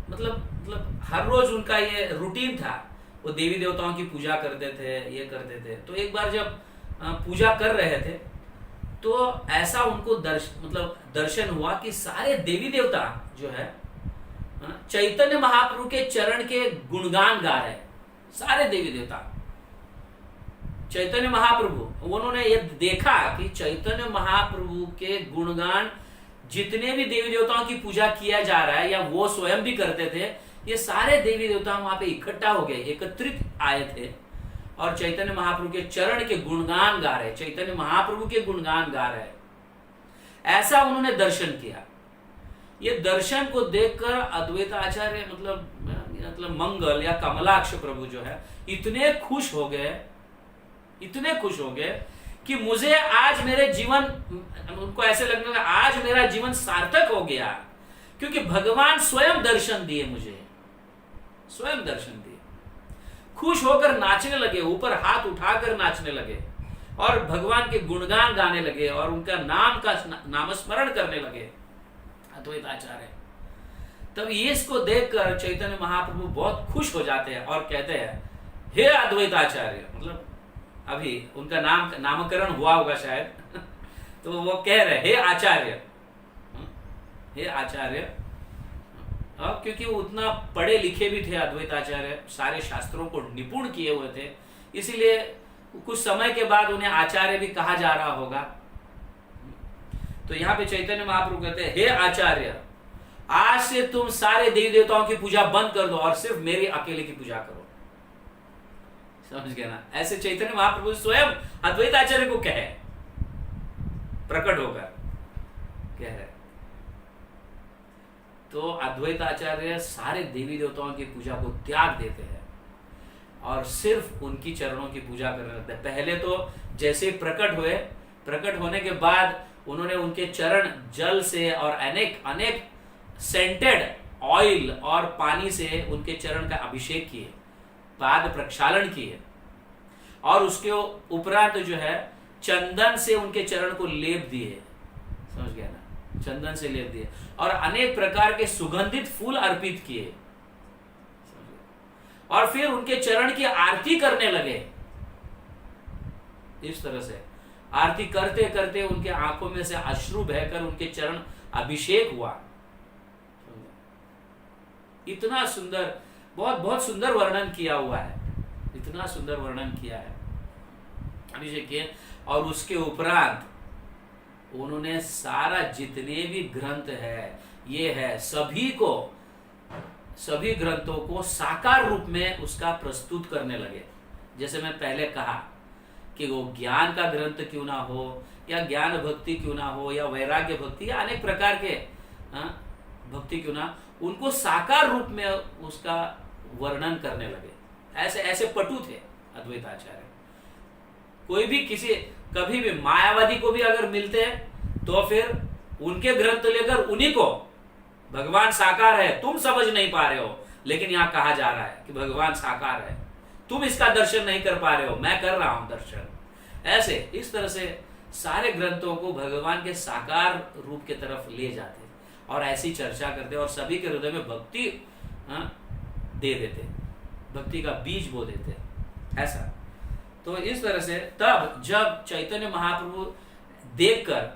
मतलब हर रोज उनका ये रूटीन था, वो देवी देवताओं की पूजा करते थे, ये करते थे। तो एक बार जब पूजा कर रहे थे तो ऐसा उनको दर्शन हुआ कि सारे देवी देवता जो है चैतन्य महाप्रभु के चरण के गुणगान गा रहे हैं। सारे देवी देवता चैतन्य महाप्रभु, उन्होंने ये देखा कि चैतन्य महाप्रभु के गुणगान जितने भी देवी देवताओं की पूजा किया जा रहा है या वो स्वयं भी करते थे, ये सारे देवी देवता वहां पे इकट्ठा हो गए, एकत्रित आए थे और चैतन्य महाप्रभु के चरण के गुणगान गा रहे, चैतन्य महाप्रभु के गुणगान गा रहे। ऐसा उन्होंने दर्शन किया। ये दर्शन को देखकर अद्वैत आचार्य मतलब मंगल या कमलाक्ष प्रभु जो है इतने खुश हो गए, इतने खुश हो गए कि मुझे आज मेरे जीवन, उनको ऐसे लगने लगा आज मेरा जीवन सार्थक हो गया, क्योंकि भगवान स्वयं दर्शन दिए, मुझे स्वयं दर्शन दिए। खुश होकर नाचने लगे, ऊपर हाथ उठाकर नाचने लगे और भगवान के गुणगान गाने लगे और उनका नामस्मरण करने लगे अद्वैत आचार्य। तब इसको देखकर चैतन्य महाप्रभु बहुत खुश हो जाते हैं और कहते हैं, हे अद्वैत आचार्य, मतलब अभी उनका नामकरण हुआ होगा शायद तो वो कह रहे हे आचार्य, हे आचार्य। अब क्योंकि वो उतना पढ़े लिखे भी थे अद्वैत आचार्य, सारे शास्त्रों को निपुण किए हुए थे, इसीलिए कुछ समय के बाद उन्हें आचार्य भी कहा जा रहा होगा। तो यहाँ पे चैतन्य महाप्रभु कहते हैं, हे आचार्य, आज से तुम सारे देवी देवताओं की पूजा बंद कर दो और सिर्फ मेरी अकेले की पूजा करो। समझ गया ना? ऐसे चैतन्य महाप्रभु स्वयं अद्वैत आचार्य को कहे, प्रकट होकर कह रहे। तो अद्वैत आचार्य सारे देवी देवताओं की पूजा को त्याग देते हैं और सिर्फ उनकी चरणों की पूजा करने लगते हैं। पहले तो जैसे प्रकट हुए, प्रकट होने के बाद उन्होंने उनके चरण जल से और अनेक सेंटेड ऑयल और पानी से उनके चरण का अभिषेक किए, पाद प्रक्षालन किए और उसके उपरांत जो है चंदन से उनके चरण को लेप दिए। समझ गया ना? चंदन से लेप दिए और अनेक प्रकार के सुगंधित फूल अर्पित किए और फिर उनके चरण की आरती करने लगे। इस तरह से आरती करते करते उनके आंखों में से अश्रु बहकर उनके चरण अभिषेक हुआ। इतना सुंदर, बहुत सुंदर वर्णन किया हुआ है, इतना सुंदर वर्णन किया है अभिषेक किए। और उसके उपरांत उन्होंने सारा जितने भी ग्रंथ है, ये है, सभी ग्रंथों को साकार रूप में उसका प्रस्तुत करने लगे। जैसे मैं पहले कहा कि वो ज्ञान का ग्रंथ क्यों ना हो या ज्ञान भक्ति क्यों ना हो या वैराग्य भक्ति या अनेक प्रकार के भक्ति क्यों ना, उनको साकार रूप में उसका वर्णन करने लगे। ऐसे पटु थे अद्वैत आचार्य। कोई भी कभी भी मायावादी को भी अगर मिलते हैं तो फिर उनके ग्रंथ लेकर उन्हीं को भगवान साकार है, तुम समझ नहीं पा रहे हो, लेकिन यहाँ कहा जा रहा है कि भगवान साकार है, तुम इसका दर्शन नहीं कर पा रहे हो, मैं कर रहा हूं दर्शन। ऐसे इस तरह से सारे ग्रंथों को भगवान के साकार रूप के तरफ ले जाते और ऐसी चर्चा करते और सभी के हृदय में भक्ति दे देते, भक्ति का बीज बो देते। ऐसा तो इस तरह से तब जब चैतन्य महाप्रभु देखकर,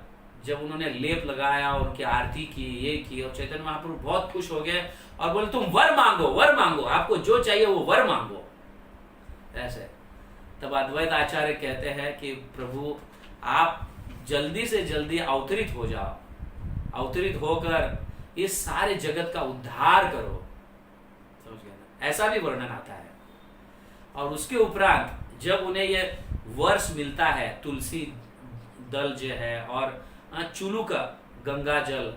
जब उन्होंने लेप लगाया और उनकी आरती की, ये की, और चैतन्य महाप्रभु बहुत खुश हो गए और बोले तुम वर मांगो, आपको जो चाहिए वो वर मांगो। ऐसे तब अद्वैत आचार्य कहते हैं कि प्रभु आप जल्दी से जल्दी अवतरित हो जाओ, अवतरित होकर इस सारे जगत का उद्धार करो। समझ गए ना? ऐसा भी वर्णन आता है। और उसके उपरांत जब उन्हें ये वर्ष मिलता है, तुलसी दल जो है और चुलू का गंगा जल,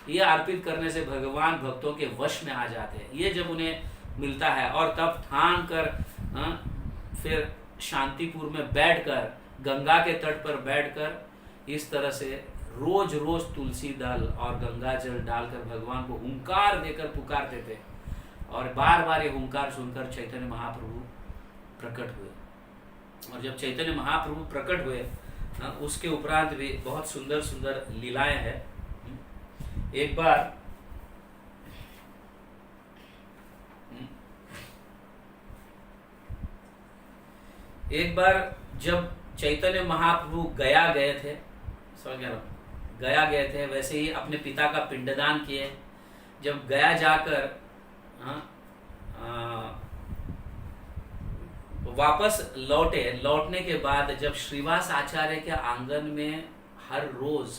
ये अर्पित करने से भगवान भक्तों के वश में आ जाते हैं। ये जब उन्हें मिलता है और तब ठान कर फिर शांतिपुर में बैठकर, गंगा के तट पर बैठकर इस तरह से रोज रोज तुलसी दल और गंगा जल डालकर भगवान को हुंकार देकर पुकारते थे। और बार बार ये हुंकार सुनकर चैतन्य महाप्रभु प्रकट हुए। और जब चैतन्य महाप्रभु प्रकट हुए उसके उपरांत भी बहुत सुंदर सुंदर लीलाएं हैं। एक बार जब चैतन्य महाप्रभु गया गए थे, समझ गया ना, गया गए थे, वैसे ही अपने पिता का पिंडदान किए। जब गया जाकर वापस लौटने के बाद जब श्रीवास आचार्य के आंगन में हर रोज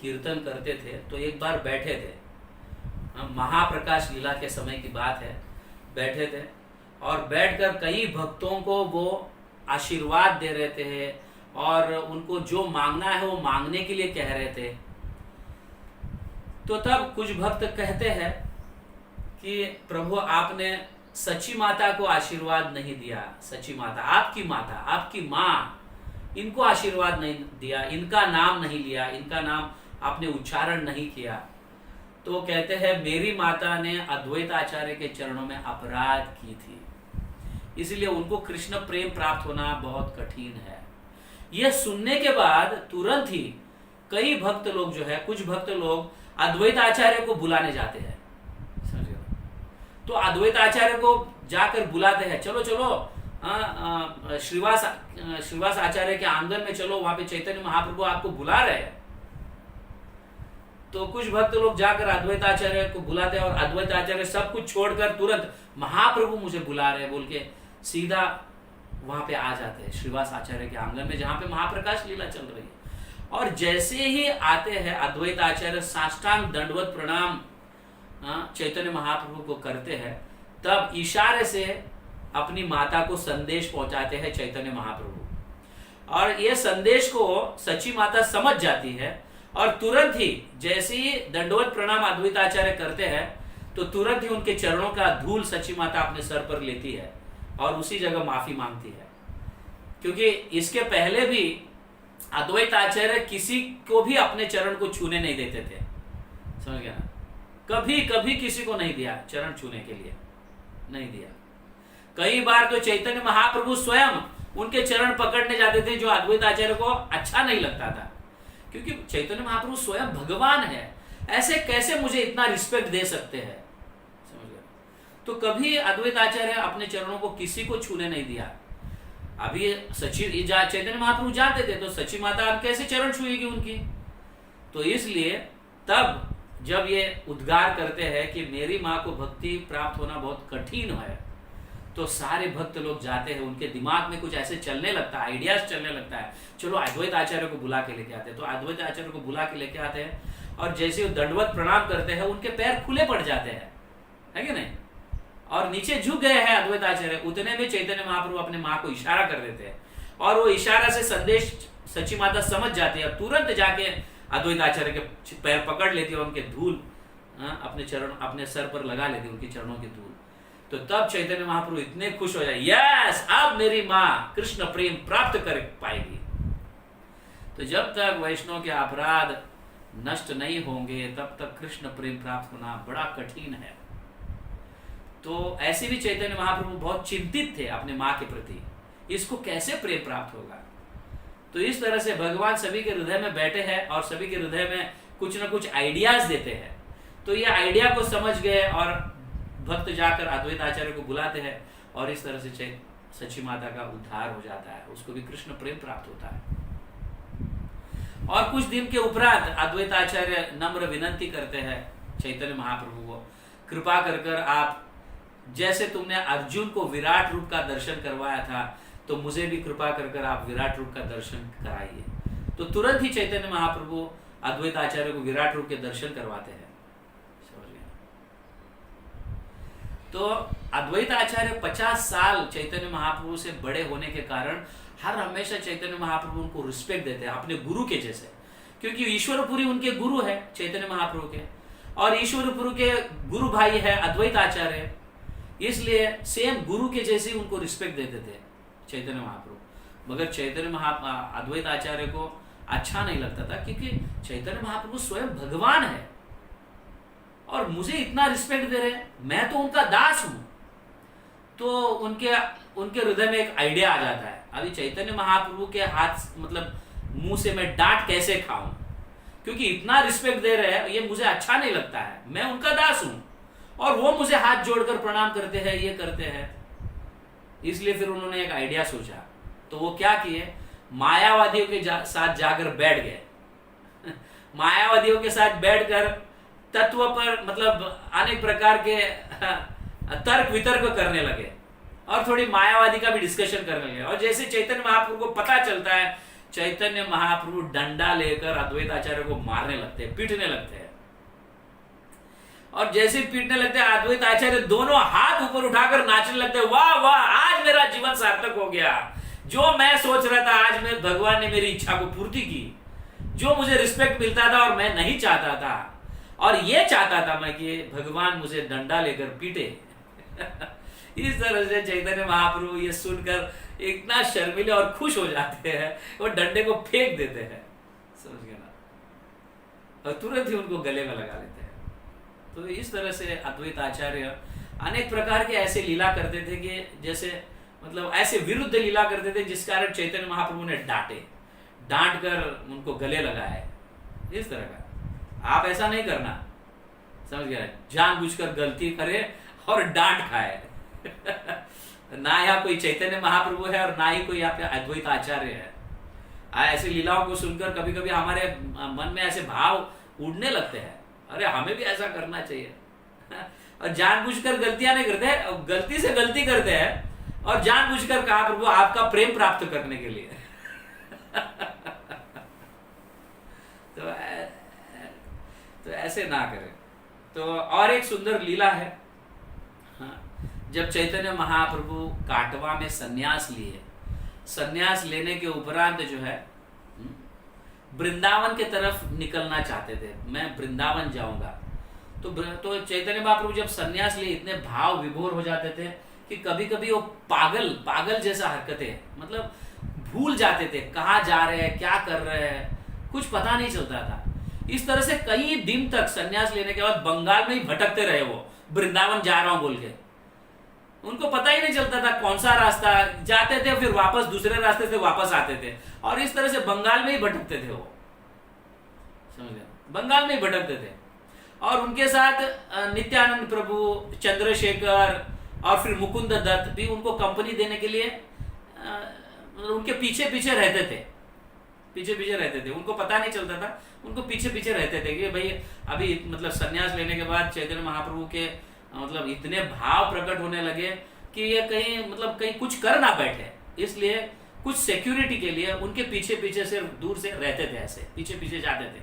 कीर्तन करते थे, तो एक बार बैठे थे, महाप्रकाश लीला के समय की बात है, बैठे थे और बैठकर कई भक्तों को वो आशीर्वाद दे रहे थे और उनको जो मांगना है वो मांगने के लिए कह रहे थे। तो तब कुछ भक्त कहते हैं कि प्रभु आपने सची माता को आशीर्वाद नहीं दिया, सची माता, आपकी माँ, इनको आशीर्वाद नहीं दिया, इनका नाम नहीं लिया, इनका नाम आपने उच्चारण नहीं किया। तो कहते हैं मेरी माता ने अद्वैत आचार्य के चरणों में अपराध की थी, इसलिए उनको कृष्ण प्रेम प्राप्त होना बहुत कठिन है। यह सुनने के बाद तुरंत ही कई भक्त लोग जो है, कुछ भक्त लोग अद्वैत आचार्य को बुलाने जाते हैं। तो अद्वैत आचार्य को जाकर बुलाते हैं, चलो चलो श्रीवास आचार्य के आंगन में चलो, वहां पे चैतन्य महाप्रभु आपको बुला रहे हैं। तो कुछ भक्त लोग जाकर अद्वैत आचार्य को बुलाते हैं और अद्वैत आचार्य सब कुछ छोड़कर तुरंत महाप्रभु मुझे बुला रहे हैं बोल के सीधा वहां पे आ जाते हैं श्रीवास आचार्य के आंगन में, जहां पे महाप्रकाश लीला चल रही है। और जैसे ही आते हैं अद्वैत आचार्य साष्टांग दंडवत प्रणाम चैतन्य महाप्रभु को करते हैं, तब इशारे से अपनी माता को संदेश पहुंचाते हैं चैतन्य महाप्रभु। और ये संदेश को सची माता समझ जाती है और तुरंत ही जैसे ही दंडवत प्रणाम अद्वैत आचार्य करते हैं, तो तुरंत ही उनके चरणों का धूल सची माता अपने सर पर लेती है और उसी जगह माफी मांगती है। क्योंकि इसके पहले भी अद्वैत आचार्य किसी को भी अपने चरण को छूने नहीं देते थे, समझ गया ना, कभी कभी किसी को नहीं दिया चरण छूने के लिए, नहीं दिया। कई बार तो चैतन्य महाप्रभु स्वयं उनके चरण पकड़ने जाते थे, जो अद्वैत आचार्य को अच्छा नहीं लगता था, क्योंकि चैतन्य महाप्रभु स्वयं भगवान है, ऐसे कैसे मुझे इतना रिस्पेक्ट दे सकते हैं, समझ गए। तो कभी अद्वैत आचार्य अपने चरणों को किसी को छूने नहीं दिया। अभी चैतन्य महाप्रभु जानते थे, तो सची माता अब कैसे चरण छुएगी उनकी। तो इसलिए तब जब ये उद्गार करते हैं कि मेरी माँ को भक्ति प्राप्त होना बहुत कठिन है, तो सारे भक्त लोग जाते हैं, उनके दिमाग में कुछ ऐसे चलने लगता है, आइडियाज चलने लगता है, चलो अद्वैत आचार्य को बुला के लेके आते हैं। तो अद्वैत आचार्य को बुला के लेके आते हैं और जैसे वो दंडवत प्रणाम करते हैं, उनके पैर खुले पड़ जाते हैं, है कि नहीं, और नीचे झुक गए हैं अद्वैत आचार्य। उतने में चैतन्य महाप्रभु अपने माँ को इशारा कर देते हैं और वो इशारा से संदेश सची माता समझ जाती है, तुरंत जाके अद्वैत आचार्य के पैर पकड़ लेती है, उनके धूल अपने चरण अपने सर पर लगा लेती है, उनके चरणों की धूल। तो तब चैतन्य महाप्रभु इतने खुश हो जाए, यस अब मेरी माँ कृष्ण प्रेम प्राप्त कर पाएगी। तो जब तक वैष्णव के अपराध नष्ट नहीं होंगे, तब तक कृष्ण प्रेम प्राप्त होना बड़ा कठिन है। तो ऐसे भी चैतन्य महाप्रभु बहुत चिंतित थे अपने माँ के प्रति, इसको कैसे प्रेम प्राप्त होगा। तो इस तरह से भगवान सभी के हृदय में बैठे हैं और सभी के हृदय में कुछ न कुछ आइडियाज देते हैं। तो ये आइडिया को समझ गए और भक्त जाकर अद्वैत आचार्य को बुलाते हैं और इस तरह से सची माता का उद्धार हो जाता है, उसको भी कृष्ण प्रेम प्राप्त होता है। और कुछ दिन के उपरांत अद्वैत आचार्य नम्र विनंती करते हैं चैतन्य महाप्रभु को, कृपा कर कर आप जैसे तुमने अर्जुन को विराट रूप का दर्शन करवाया था, तो मुझे भी कृपा कर कर आप विराट रूप का दर्शन कराइए। तो तुरंत ही चैतन्य महाप्रभु अद्वैत आचार्य को विराट रूप के दर्शन करवाते हैं, समझ गए। तो अद्वैत आचार्य 50 साल चैतन्य महाप्रभु से बड़े होने के कारण हर हमेशा चैतन्य महाप्रभु उनको रिस्पेक्ट देते हैं अपने गुरु के जैसे, क्योंकि ईश्वरपुरी उनके गुरु है चैतन्य महाप्रभु के, और ईश्वरपुरी के गुरु भाई है अद्वैत आचार्य, इसलिए सेम गुरु के जैसे उनको रिस्पेक्ट देते थे चैतन्य महाप्रभु। मगर अद्वैत आचार्य को अच्छा नहीं लगता था, क्योंकि चैतन्य महाप्रभु स्वयं भगवान है और मुझे इतना रिस्पेक्ट दे रहे हैं, मैं तो उनका दास हूं। तो उनके हृदय में एक आइडिया आ जाता है, अभी चैतन्य महाप्रभु के हाथ मतलब मुंह से मैं डांट कैसे खाऊं, क्योंकि इतना रिस्पेक्ट दे रहे हैं, ये मुझे अच्छा नहीं लगता है, मैं उनका दास हूं और वो मुझे हाथ जोड़कर प्रणाम करते हैं, ये करते हैं। इसलिए फिर उन्होंने एक आइडिया सोचा, तो वो क्या किए, मायावादियों के साथ जाकर बैठ गए। मायावादियों के साथ बैठकर तत्व पर मतलब अनेक प्रकार के तर्क वितर्क करने लगे और थोड़ी मायावादी का भी डिस्कशन करने लगे। और जैसे चैतन्य महाप्रभु को पता चलता है, चैतन्य महाप्रभु डंडा लेकर अद्वैत आचार्य को मारने लगते हैं, पीटने लगते हैं। और जैसे पीटने लगते हैं, अद्वैत आचार्य दोनों हाथ ऊपर उठाकर नाचने लगते हैं, वाह वाह, आज मेरा जीवन सार्थक हो गया, जो मैं सोच रहा था आज में भगवान ने मेरी इच्छा को पूर्ति की, जो मुझे रिस्पेक्ट मिलता था और मैं नहीं चाहता था, और ये चाहता था मैं कि भगवान मुझे डंडा लेकर पीटे। इस तरह से चैतन्य महाप्रभु ये सुनकर इतना शर्मिले और खुश हो जाते हैं, वो डंडे को फेंक देते हैं, समझ गए ना, और तुरंत ही उनको गले में लगा लेते हैं। तो इस तरह से अद्वैत आचार्य अनेक प्रकार के ऐसे लीला करते थे कि जैसे मतलब ऐसे विरुद्ध लीला करते थे, जिस कारण चैतन्य महाप्रभु ने डांट कर उनको गले लगाए। इस तरह का आप ऐसा नहीं करना, समझ गए, जानबूझकर गलती करे और डांट खाए। ना यहाँ कोई चैतन्य महाप्रभु है और ना ही कोई यहाँ पे अद्वैत आचार्य है। ऐसी लीलाओं को सुनकर कभी कभी हमारे मन में ऐसे भाव उड़ने लगते हैं, अरे हमें भी ऐसा करना चाहिए। और जानबूझकर गलतियां नहीं करते, गलती से गलती करते हैं और जानबूझकर कहा प्रभु आपका प्रेम प्राप्त करने के लिए। तो ऐसे ना करें। तो और एक सुंदर लीला है, हाँ, जब चैतन्य महाप्रभु काटवा में संन्यास लिए, संन्यास लेने के उपरांत जो है वृंदावन के तरफ निकलना चाहते थे, मैं वृंदावन जाऊंगा। तो चैतन्य महाप्रभु जब संन्यास लिए इतने भाव विभोर हो जाते थे कि कभी कभी वो पागल जैसा हरकतें, मतलब भूल जाते थे कहाँ जा रहे हैं, क्या कर रहे हैं, कुछ पता नहीं चलता था। इस तरह से कई दिन तक संन्यास लेने के बाद बंगाल में ही भटकते रहे, वो वृंदावन जा रहा हूं बोल के, उनको पता ही नहीं चलता था कौन सा रास्ता, जाते थे फिर वापस दूसरे रास्ते से वापस आते थे, और इस तरह से बंगाल में ही भटकते थे वो, समझ गए, बंगाल में ही भटकते थे। और उनके साथ नित्यानंद प्रभु, चंद्रशेखर और फिर मुकुंद दत्त भी उनको कंपनी देने के लिए उनके पीछे पीछे रहते थे, उनको पता नहीं चलता था, उनको पीछे पीछे रहते थे कि भाई अभी मतलब संन्यास लेने के बाद चैतन्य महाप्रभु के मतलब इतने भाव प्रकट होने लगे कि ये कहीं कुछ कर ना बैठे, इसलिए कुछ सिक्योरिटी के लिए उनके पीछे पीछे से दूर से रहते थे, ऐसे पीछे पीछे जाते थे।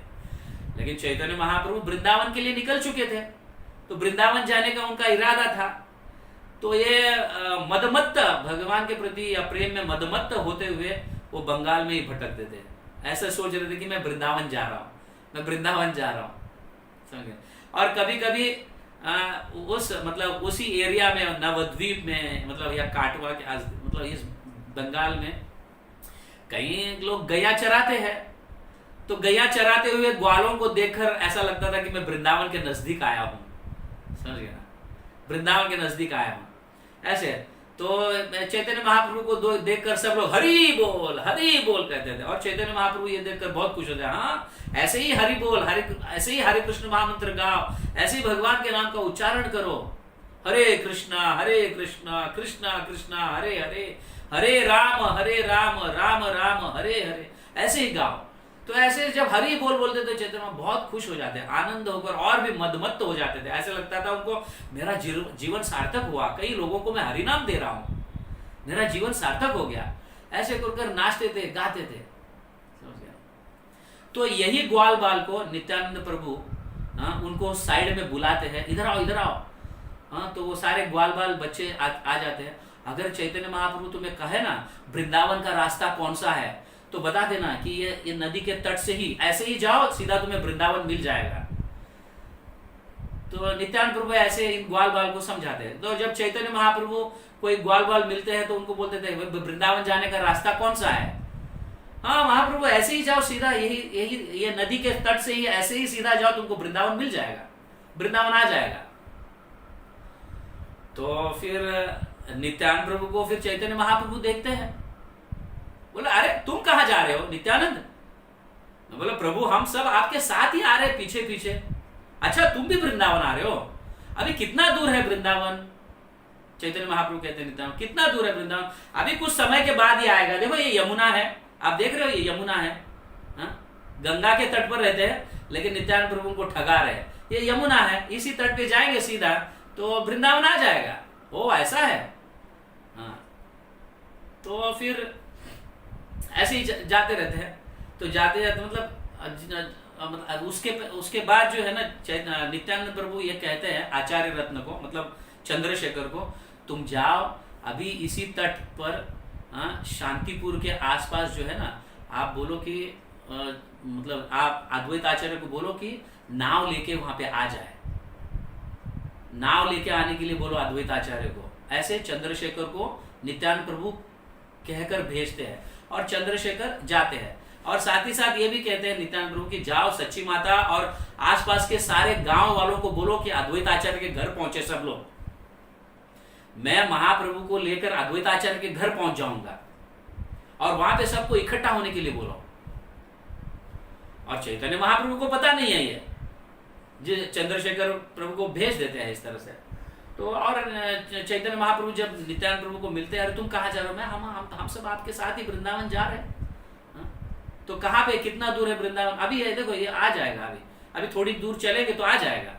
लेकिन चैतन्य महाप्रभु वृंदावन के लिए निकल चुके थे, तो वृंदावन जाने का उनका इरादा था। तो ये मदमत्त, भगवान के प्रति या प्रेम में मदमत्त होते हुए वो बंगाल में ही भटकते थे, ऐसा सोच रहे थे कि मैं वृंदावन जा रहा हूँ, समझ गए। और कभी कभी उसी एरिया में, नवद्वीप में, मतलब या काटवा के मतलब इस बंगाल में कई लोग गैया चराते हैं, तो गैया चराते हुए ग्वालों को देखकर ऐसा लगता था कि मैं वृंदावन के नजदीक आया हूँ, समझ गया, वृंदावन के नजदीक आया हूँ ऐसे। तो चैतन्य महाप्रभु को देखकर सब लोग हरि बोल कहते थे, और चैतन्य महाप्रभु ये देखकर बहुत खुश होते हैं, हाँ ऐसे ही हरि बोल, ऐसे ही हरे कृष्ण महामंत्र गाओ, ऐसे ही भगवान के नाम का उच्चारण करो, हरे कृष्णा कृष्णा कृष्णा हरे हरे, हरे राम राम राम हरे हरे, ऐसे ही गाओ। तो ऐसे जब हरि बोल बोलते थे चैतन्य बहुत खुश हो जाते, आनंद होकर और भी मदमत्त हो जाते थे, ऐसे लगता था उनको मेरा जीवन सार्थक हुआ, कई लोगों को मैं हरि नाम दे रहा हूँ, मेरा जीवन सार्थक हो गया, ऐसे कर नाचते थे, गाते थे, समझ गया। तो यही ग्वाल बाल को नित्यानंद प्रभु उनको साइड में बुलाते हैं, इधर आओ, हाँ, तो वो सारे ग्वाल बाल बच्चे आ जाते हैं। अगर चैतन्य महाप्रभु तुम्हें कहे ना वृंदावन का रास्ता कौन सा है, तो बता देना कि ये नदी के तट से ही ऐसे ही जाओ, सीधा तुम्हें वृंदावन मिल जाएगा। तो नित्यानंद प्रभु ऐसे इन ग्वाल बाल को समझाते हैं। तो जब चैतन्य महाप्रभु कोई ग्वाल बाल मिलते हैं तो उनको बोलते थे वृंदावन जाने का रास्ता कौन सा है? हाँ महाप्रभु ऐसे ही जाओ सीधा, यही यही ये नदी के तट से ही ऐसे ही सीधा जाओ, तुमको वृंदावन मिल जाएगा, वृंदावन आ जाएगा। तो फिर नित्यानंद प्रभु को फिर चैतन्य महाप्रभु देखते हैं, बोला अरे तुम कहाँ जा रहे हो नित्यानंद? बोला प्रभु हम सब आपके साथ ही आ रहे हैं पीछे पीछे। अच्छा तुम भी वृंदावन आ रहे हो? अभी कितना दूर है वृंदावन? चैतन्य महाप्रभु कहते हैं नित्यानंद कितना दूर है वृंदावन? अभी कुछ समय के बाद ही आएगा। देखो ये यमुना है, आप देख रहे हो ये यमुना है, हा? गंगा के तट पर रहते हैं लेकिन नित्यानंद प्रभु को ठगा रहे हैं। ये यमुना है, इसी तट पे जाएंगे सीधा तो वृंदावन आ जाएगा। ओ ऐसा है। हाँ तो फिर ऐसे ही जाते रहते हैं। तो जाते जाते मतलब उसके बाद जो है ना नित्यानंद प्रभु ये कहते हैं आचार्य रत्न को, मतलब चंद्रशेखर को, तुम जाओ अभी इसी तट पर शांतिपुर के आसपास जो है ना, आप बोलो कि मतलब आप अद्वैत आचार्य को बोलो कि नाव लेके वहां पे आ जाए, नाव लेके आने के लिए बोलो अद्वैत आचार्य को। ऐसे चंद्रशेखर को नित्यानंद प्रभु कहकर भेजते हैं और चंद्रशेखर जाते हैं। और साथ ही साथ ये भी कहते हैं नित्यानंद प्रभु कि जाओ सच्ची माता और आसपास के सारे गांव वालों को बोलो कि अद्वैत आचार्य के घर पहुंचे सब लोग। मैं महाप्रभु को लेकर अद्वैत आचार्य के घर पहुंच जाऊंगा और वहां पे सबको इकट्ठा होने के लिए बोलो। और चैतन्य महाप्रभु को पता नहीं है ये, जो चंद्रशेखर प्रभु को भेज देते हैं इस तरह से। तो और चैतन्य महाप्रभु जब नित्यानंद प्रभु को मिलते हैं, अरे तुम कहाँ जा रहे हो? मैं हम सब आपके साथ ही वृंदावन जा रहे हैं। तो कहाँ पे, कितना दूर है वृंदावन? अभी है, देखो ये आ जाएगा, अभी थोड़ी दूर चलेंगे तो आ जाएगा।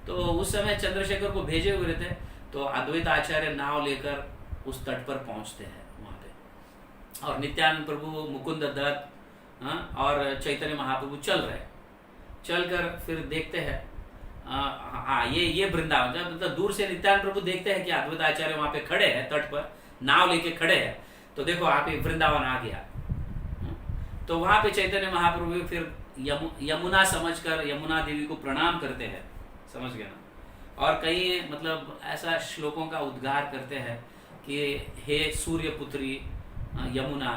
तो उस समय चंद्रशेखर को भेजे हुए रहते। तो अद्वैत आचार्य नाव लेकर उस तट पर पहुंचते हैं वहां पे, और नित्यानंद प्रभु, मुकुंद दत्त और चैतन्य महाप्रभु चल रहे, चलकर फिर देखते हैं हाँ ये वृंदावन। जब मतलब दूर से नित्यानंद प्रभु देखते हैं कि अद्वैत आचार्य वहां पे खड़े हैं, तट पर नाव लेके खड़े हैं। तो देखो आप वृंदावन आ गया। तो वहां पे चैतन्य महाप्रभु फिर यमुना समझकर यमुना देवी को प्रणाम करते हैं, समझ गया ना। और कई मतलब ऐसा श्लोकों का उद्गार करते हैं कि हे सूर्य पुत्री यमुना,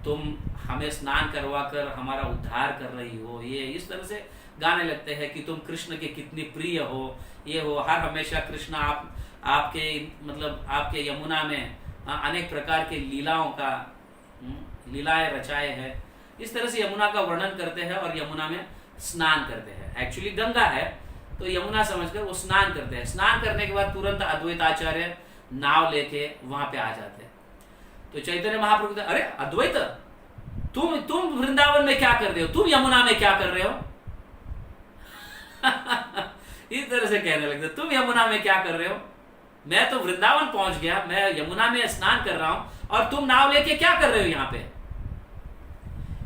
तुम हमें स्नान करवा कर हमारा उद्धार कर रही हो। ये इस तरह से गाने लगते हैं कि तुम कृष्ण के कितनी प्रिय हो, ये हो, हर हमेशा कृष्ण आपके मतलब आपके यमुना में अनेक प्रकार के लीलाओं का लीलाएं रचाए हैं। इस तरह से यमुना का वर्णन करते हैं और यमुना में स्नान करते हैं। एक्चुअली गंगा है तो यमुना समझकर वो स्नान करते हैं। स्नान करने के बाद तुरंत अद्वैत आचार्य नाव लेके वहां पे आ जाते हैं। तो चैतन्य महाप्रभु, अरे अद्वैत, तुम वृंदावन में क्या कर रहे हो? तुम यमुना में क्या कर रहे हो? इस तरह से कहने लगते, तुम यमुना में क्या कर रहे हो? मैं तो वृंदावन पहुंच गया, मैं यमुना में स्नान कर रहा हूं और तुम नाव लेके क्या कर रहे हो यहाँ पे?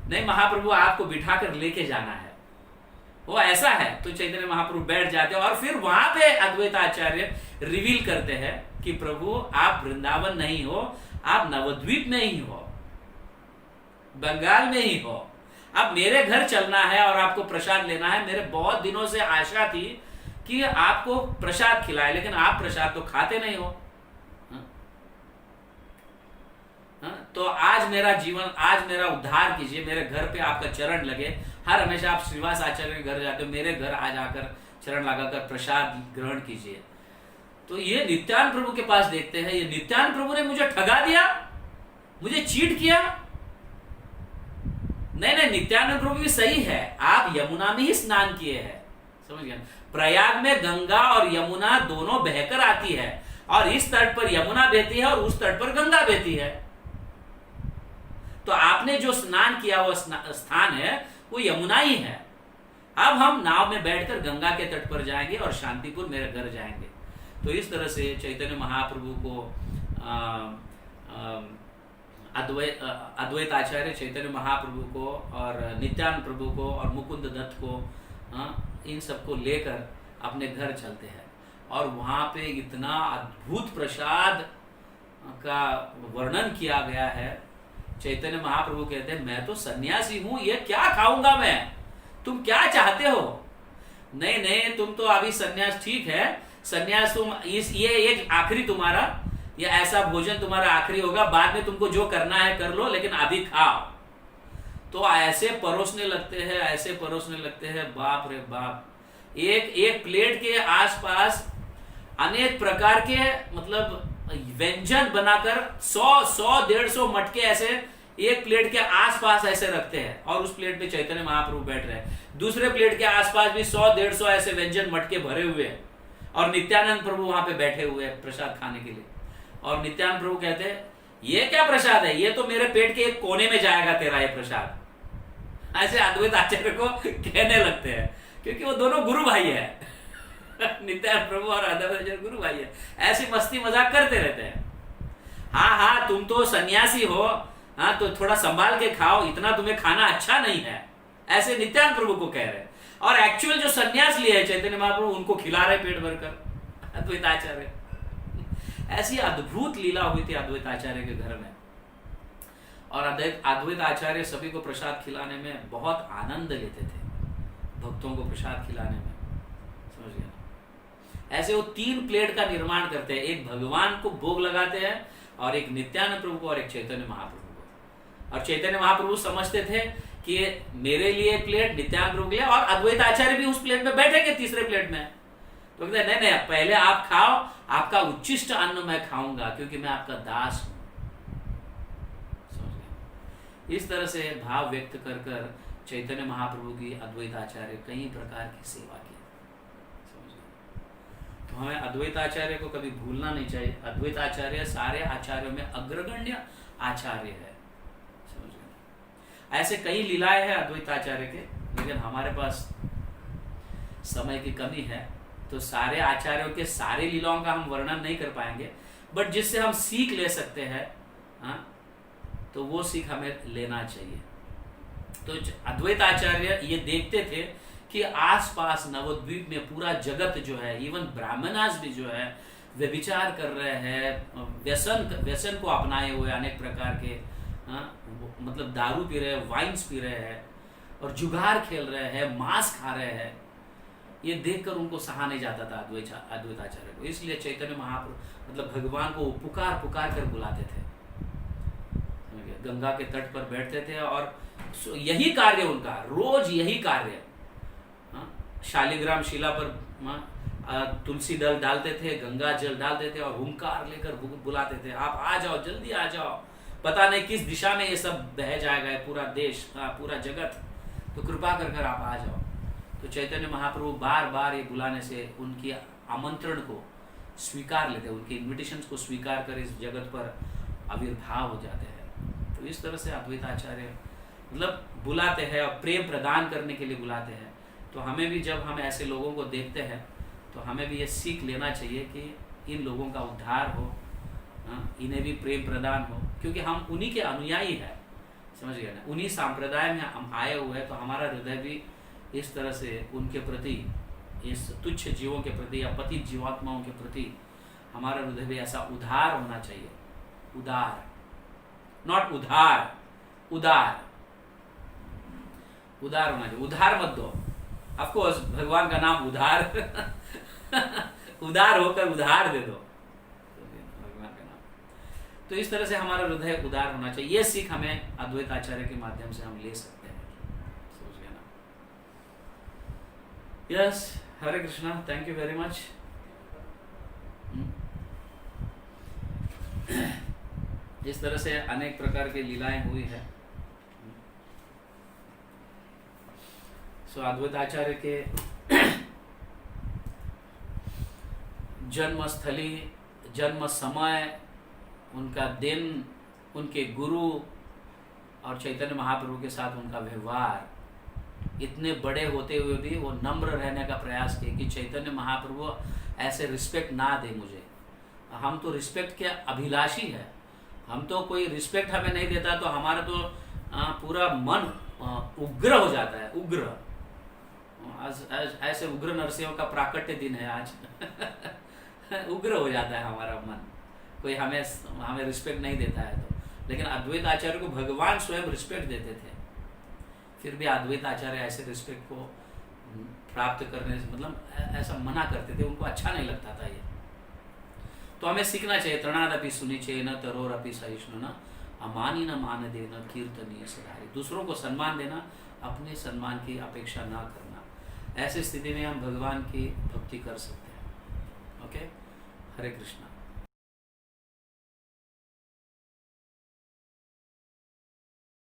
नहीं महाप्रभु, आपको बिठाकर लेके जाना है। वो ऐसा है। तो चैतन्य महाप्रभु बैठ जाते हैं और फिर वहां पे अद्वैत आचार्य रिवील करते हैं कि प्रभु आप वृंदावन नहीं हो, आप नवद्वीप में ही हो, बंगाल में ही हो। अब मेरे घर चलना है और आपको प्रसाद लेना है। मेरे बहुत दिनों से आशा थी कि आपको प्रसाद खिलाए, लेकिन आप प्रसाद तो खाते नहीं हो। तो आज मेरा जीवन, आज मेरा उद्धार कीजिए, मेरे घर पे आपका चरण लगे। हर हमेशा आप श्रीवास आचार्य के घर जाते हो, मेरे घर आ जाकर चरण लगाकर प्रसाद ग्रहण कीजिए। तो ये नित्यानंद प्रभु के पास देखते हैं, ये नित्यानंद प्रभु ने मुझे ठगा दिया, मुझे चीट किया। नहीं, नित्यानंद प्रभु भी सही है, आप यमुना में ही स्नान किए हैं, समझ गए। प्रयाग में गंगा और यमुना दोनों बहकर आती है और इस तट पर यमुना बहती है और उस तट पर गंगा बहती है। तो आपने जो स्नान किया वो स्थान है वो यमुना ही है। अब हम नाव में बैठकर गंगा के तट पर जाएंगे और शांतिपुर मेरे घर जाएंगे। तो इस तरह से चैतन्य महाप्रभु को अद्वैत आचार्य चैतन्य महाप्रभु को और नित्यानंद प्रभु को और मुकुंद दत्त को इन सबको लेकर अपने घर चलते हैं। और वहाँ पे इतना अद्भुत प्रसाद का वर्णन किया गया है। चैतन्य महाप्रभु कहते हैं, मैं तो सन्यासी हूं, ये क्या खाऊंगा मैं? तुम क्या चाहते हो? नहीं नहीं, तुम तो अभी सन्यास ठीक है, सन्यास तुम ये एक आखिरी तुम्हारा, ये ऐसा भोजन तुम्हारा आखिरी होगा, बाद में तुमको जो करना है कर लो, लेकिन अभी खाओ। तो ऐसे परोसने लगते हैं, ऐसे परोसने लगते हैं, बाप रे बाप। एक एक प्लेट के आसपास अनेक प्रकार के मतलब व्यंजन बनाकर 100-150 मटके ऐसे एक प्लेट के आसपास ऐसे रखते हैं, और उस प्लेट पे चैतन्य महाप्रभु बैठ रहे हैं। दूसरे प्लेट के आसपास भी 100-150 ऐसे व्यंजन मटके भरे हुए हैं, और नित्यानंद प्रभु वहां पे बैठे हुए हैं प्रसाद खाने के लिए। और नित्यानंद प्रभु कहते हैं, ये क्या प्रसाद है, ये तो मेरे पेट के एक कोने में जाएगा तेरा ये प्रसाद। ऐसे अद्वैत आचार्य को कहने लगते हैं, क्योंकि वो दोनों गुरु भाई है। नित्यानंद प्रभु और अद्वैत आचार्य गुरु भाई है, ऐसी मस्ती मजाक करते रहते हैं। हाँ हाँ, तुम तो सन्यासी हो, हाँ तो थोड़ा संभाल के खाओ, इतना तुम्हें खाना अच्छा नहीं है, ऐसे नित्यानंद प्रभु को कह रहे हैं। और एक्चुअल जो सन्यास लिए है चैतन्य महाप्रभु, उनको खिला रहे पेट भरकर अद्वैत आचार्य। ऐसी अद्भुत लीला हुई थी अद्वैत आचार्य के घर में, और अद्वैत आचार्य सभी को प्रसाद खिलाने में बहुत आनंद लेते थे, भक्तों को प्रसाद खिलाने में, समझ गए। ऐसे वो 3 प्लेट का निर्माण करते हैं, एक भगवान को भोग लगाते हैं, और एक नित्यानंद प्रभु को, और एक चैतन्य महाप्रभु को। और चैतन्य महाप्रभु समझते थे कि मेरे लिए प्लेट, नित्यानंद प्रभु के लिए, और अद्वैत आचार्य भी उस प्लेट में बैठेंगे, तीसरे प्लेट में। तो कहते नहीं नहीं, पहले आप खाओ, आपका उच्चिष्ट अन्न मैं खाऊंगा, क्योंकि मैं आपका दास हूं। इस तरह से भाव व्यक्त कर कर चैतन्य महाप्रभु की अद्वैत आचार्य कई प्रकार की सेवा की, समझ। तो हमें अद्वैत आचार्य को कभी भूलना नहीं चाहिए। अद्वैत आचार्य सारे आचार्यों में अग्रगण्य आचार्य है, समझ। ऐसे कई लीलाएं हैं अद्वैत आचार्य के, लेकिन हमारे पास समय की कमी है, तो सारे आचार्यों के सारे लीलाओं का हम वर्णन नहीं कर पाएंगे, बट जिससे हम सीख ले सकते हैं, हाँ, तो वो सीख हमें लेना चाहिए। तो अद्वैत आचार्य ये देखते थे कि आसपास नवद्वीप में पूरा जगत जो है, इवन ब्राह्मणास भी जो है व्यभिचार कर रहे हैं, व्यसन को अपनाए हुए अनेक प्रकार के, मतलब दारू पी रहे हैं, वाइन्स पी रहे हैं, और जुगार खेल रहे हैं, मांस खा रहे हैं। ये देखकर उनको सहा नहीं जाता था अद्वैत आचार्य को, इसलिए चैतन्य महाप्रभु मतलब भगवान को पुकार पुकार कर बुलाते थे। गंगा के तट पर बैठते थे, और यही कार्य उनका, रोज यही कार्य। शालिग्राम शिला पर तुलसी दल डालते थे, गंगा जल डालते थे, और हुंकार लेकर बुलाते थे, आप आ जाओ, जल्दी आ जाओ, पता नहीं किस दिशा में ये सब बह जाएगा, पूरा देश, पूरा जगत, तो कृपा कर कर आप आ जाओ। तो चैतन्य महाप्रभु बार बार ये बुलाने से उनकी आमंत्रण को स्वीकार लेते, उनके इन्विटेशंस को स्वीकार कर इस जगत पर आविर्भाव हो जाते हैं। तो इस तरह से अद्वैत आचार्य मतलब बुलाते हैं, और प्रेम प्रदान करने के लिए बुलाते हैं। तो हमें भी जब हम ऐसे लोगों को देखते हैं, तो हमें भी ये सीख लेना चाहिए कि इन लोगों का उद्धार हो, इन्हें भी प्रेम प्रदान हो, क्योंकि हम उन्हीं के अनुयायी हैं, समझ गए ना, उन्हीं संप्रदाय में हम आए हुए हैं। तो हमारा हृदय भी इस तरह से उनके प्रति, इस तुच्छ जीवों के प्रति या पतित जीवात्माओं के प्रति हमारा हृदय भी ऐसा उदार होना चाहिए। उदार, नॉट उधार, उदार, उदार होना चाहिए। उधार मत दो, ऑफकोर्स भगवान का नाम उधार उदार होकर उधार दे दो भगवान का नाम। तो इस तरह से हमारा हृदय उदार होना चाहिए। ये सीख हमें अद्वैत आचार्य के माध्यम से हम ले सकते हैं, समझ गए ना। Yes, Hare Krishna, thank you very much. इस तरह से अनेक प्रकार की लीलाएं हुई है। सो अद्वैत आचार्य के जन्म स्थली, जन्म समय, उनका दिन, उनके गुरु और चैतन्य महाप्रभु के साथ उनका व्यवहार, इतने बड़े होते हुए भी वो नम्र रहने का प्रयास किए कि चैतन्य महाप्रभु ऐसे रिस्पेक्ट ना दे मुझे। हम तो रिस्पेक्ट के अभिलाषी है, हम तो कोई रिस्पेक्ट हमें नहीं देता तो हमारा तो पूरा मन उग्र हो जाता है, उग्र। ऐसे उग्र नरसिंह का प्राकट्य दिन है आज उग्र हो जाता है हमारा मन, कोई हमें रिस्पेक्ट नहीं देता है तो। लेकिन अद्वैत आचार्य को भगवान स्वयं रिस्पेक्ट देते थे, फिर भी अद्वैत आचार्य ऐसे रिस्पेक्ट को प्राप्त करने से, मतलब ऐसा मना करते थे, उनको अच्छा नहीं लगता था ये। तो हमें सीखना चाहिए, तृणादपि सुनिचे न तरोरपि सहिष्णु न अमानी न मान देना कीर्तनीय सदारी, दूसरों को सम्मान देना, अपने सम्मान की अपेक्षा ना करना। ऐसी स्थिति में हम भगवान की भक्ति कर सकते हैं। ओके, हरे कृष्णा।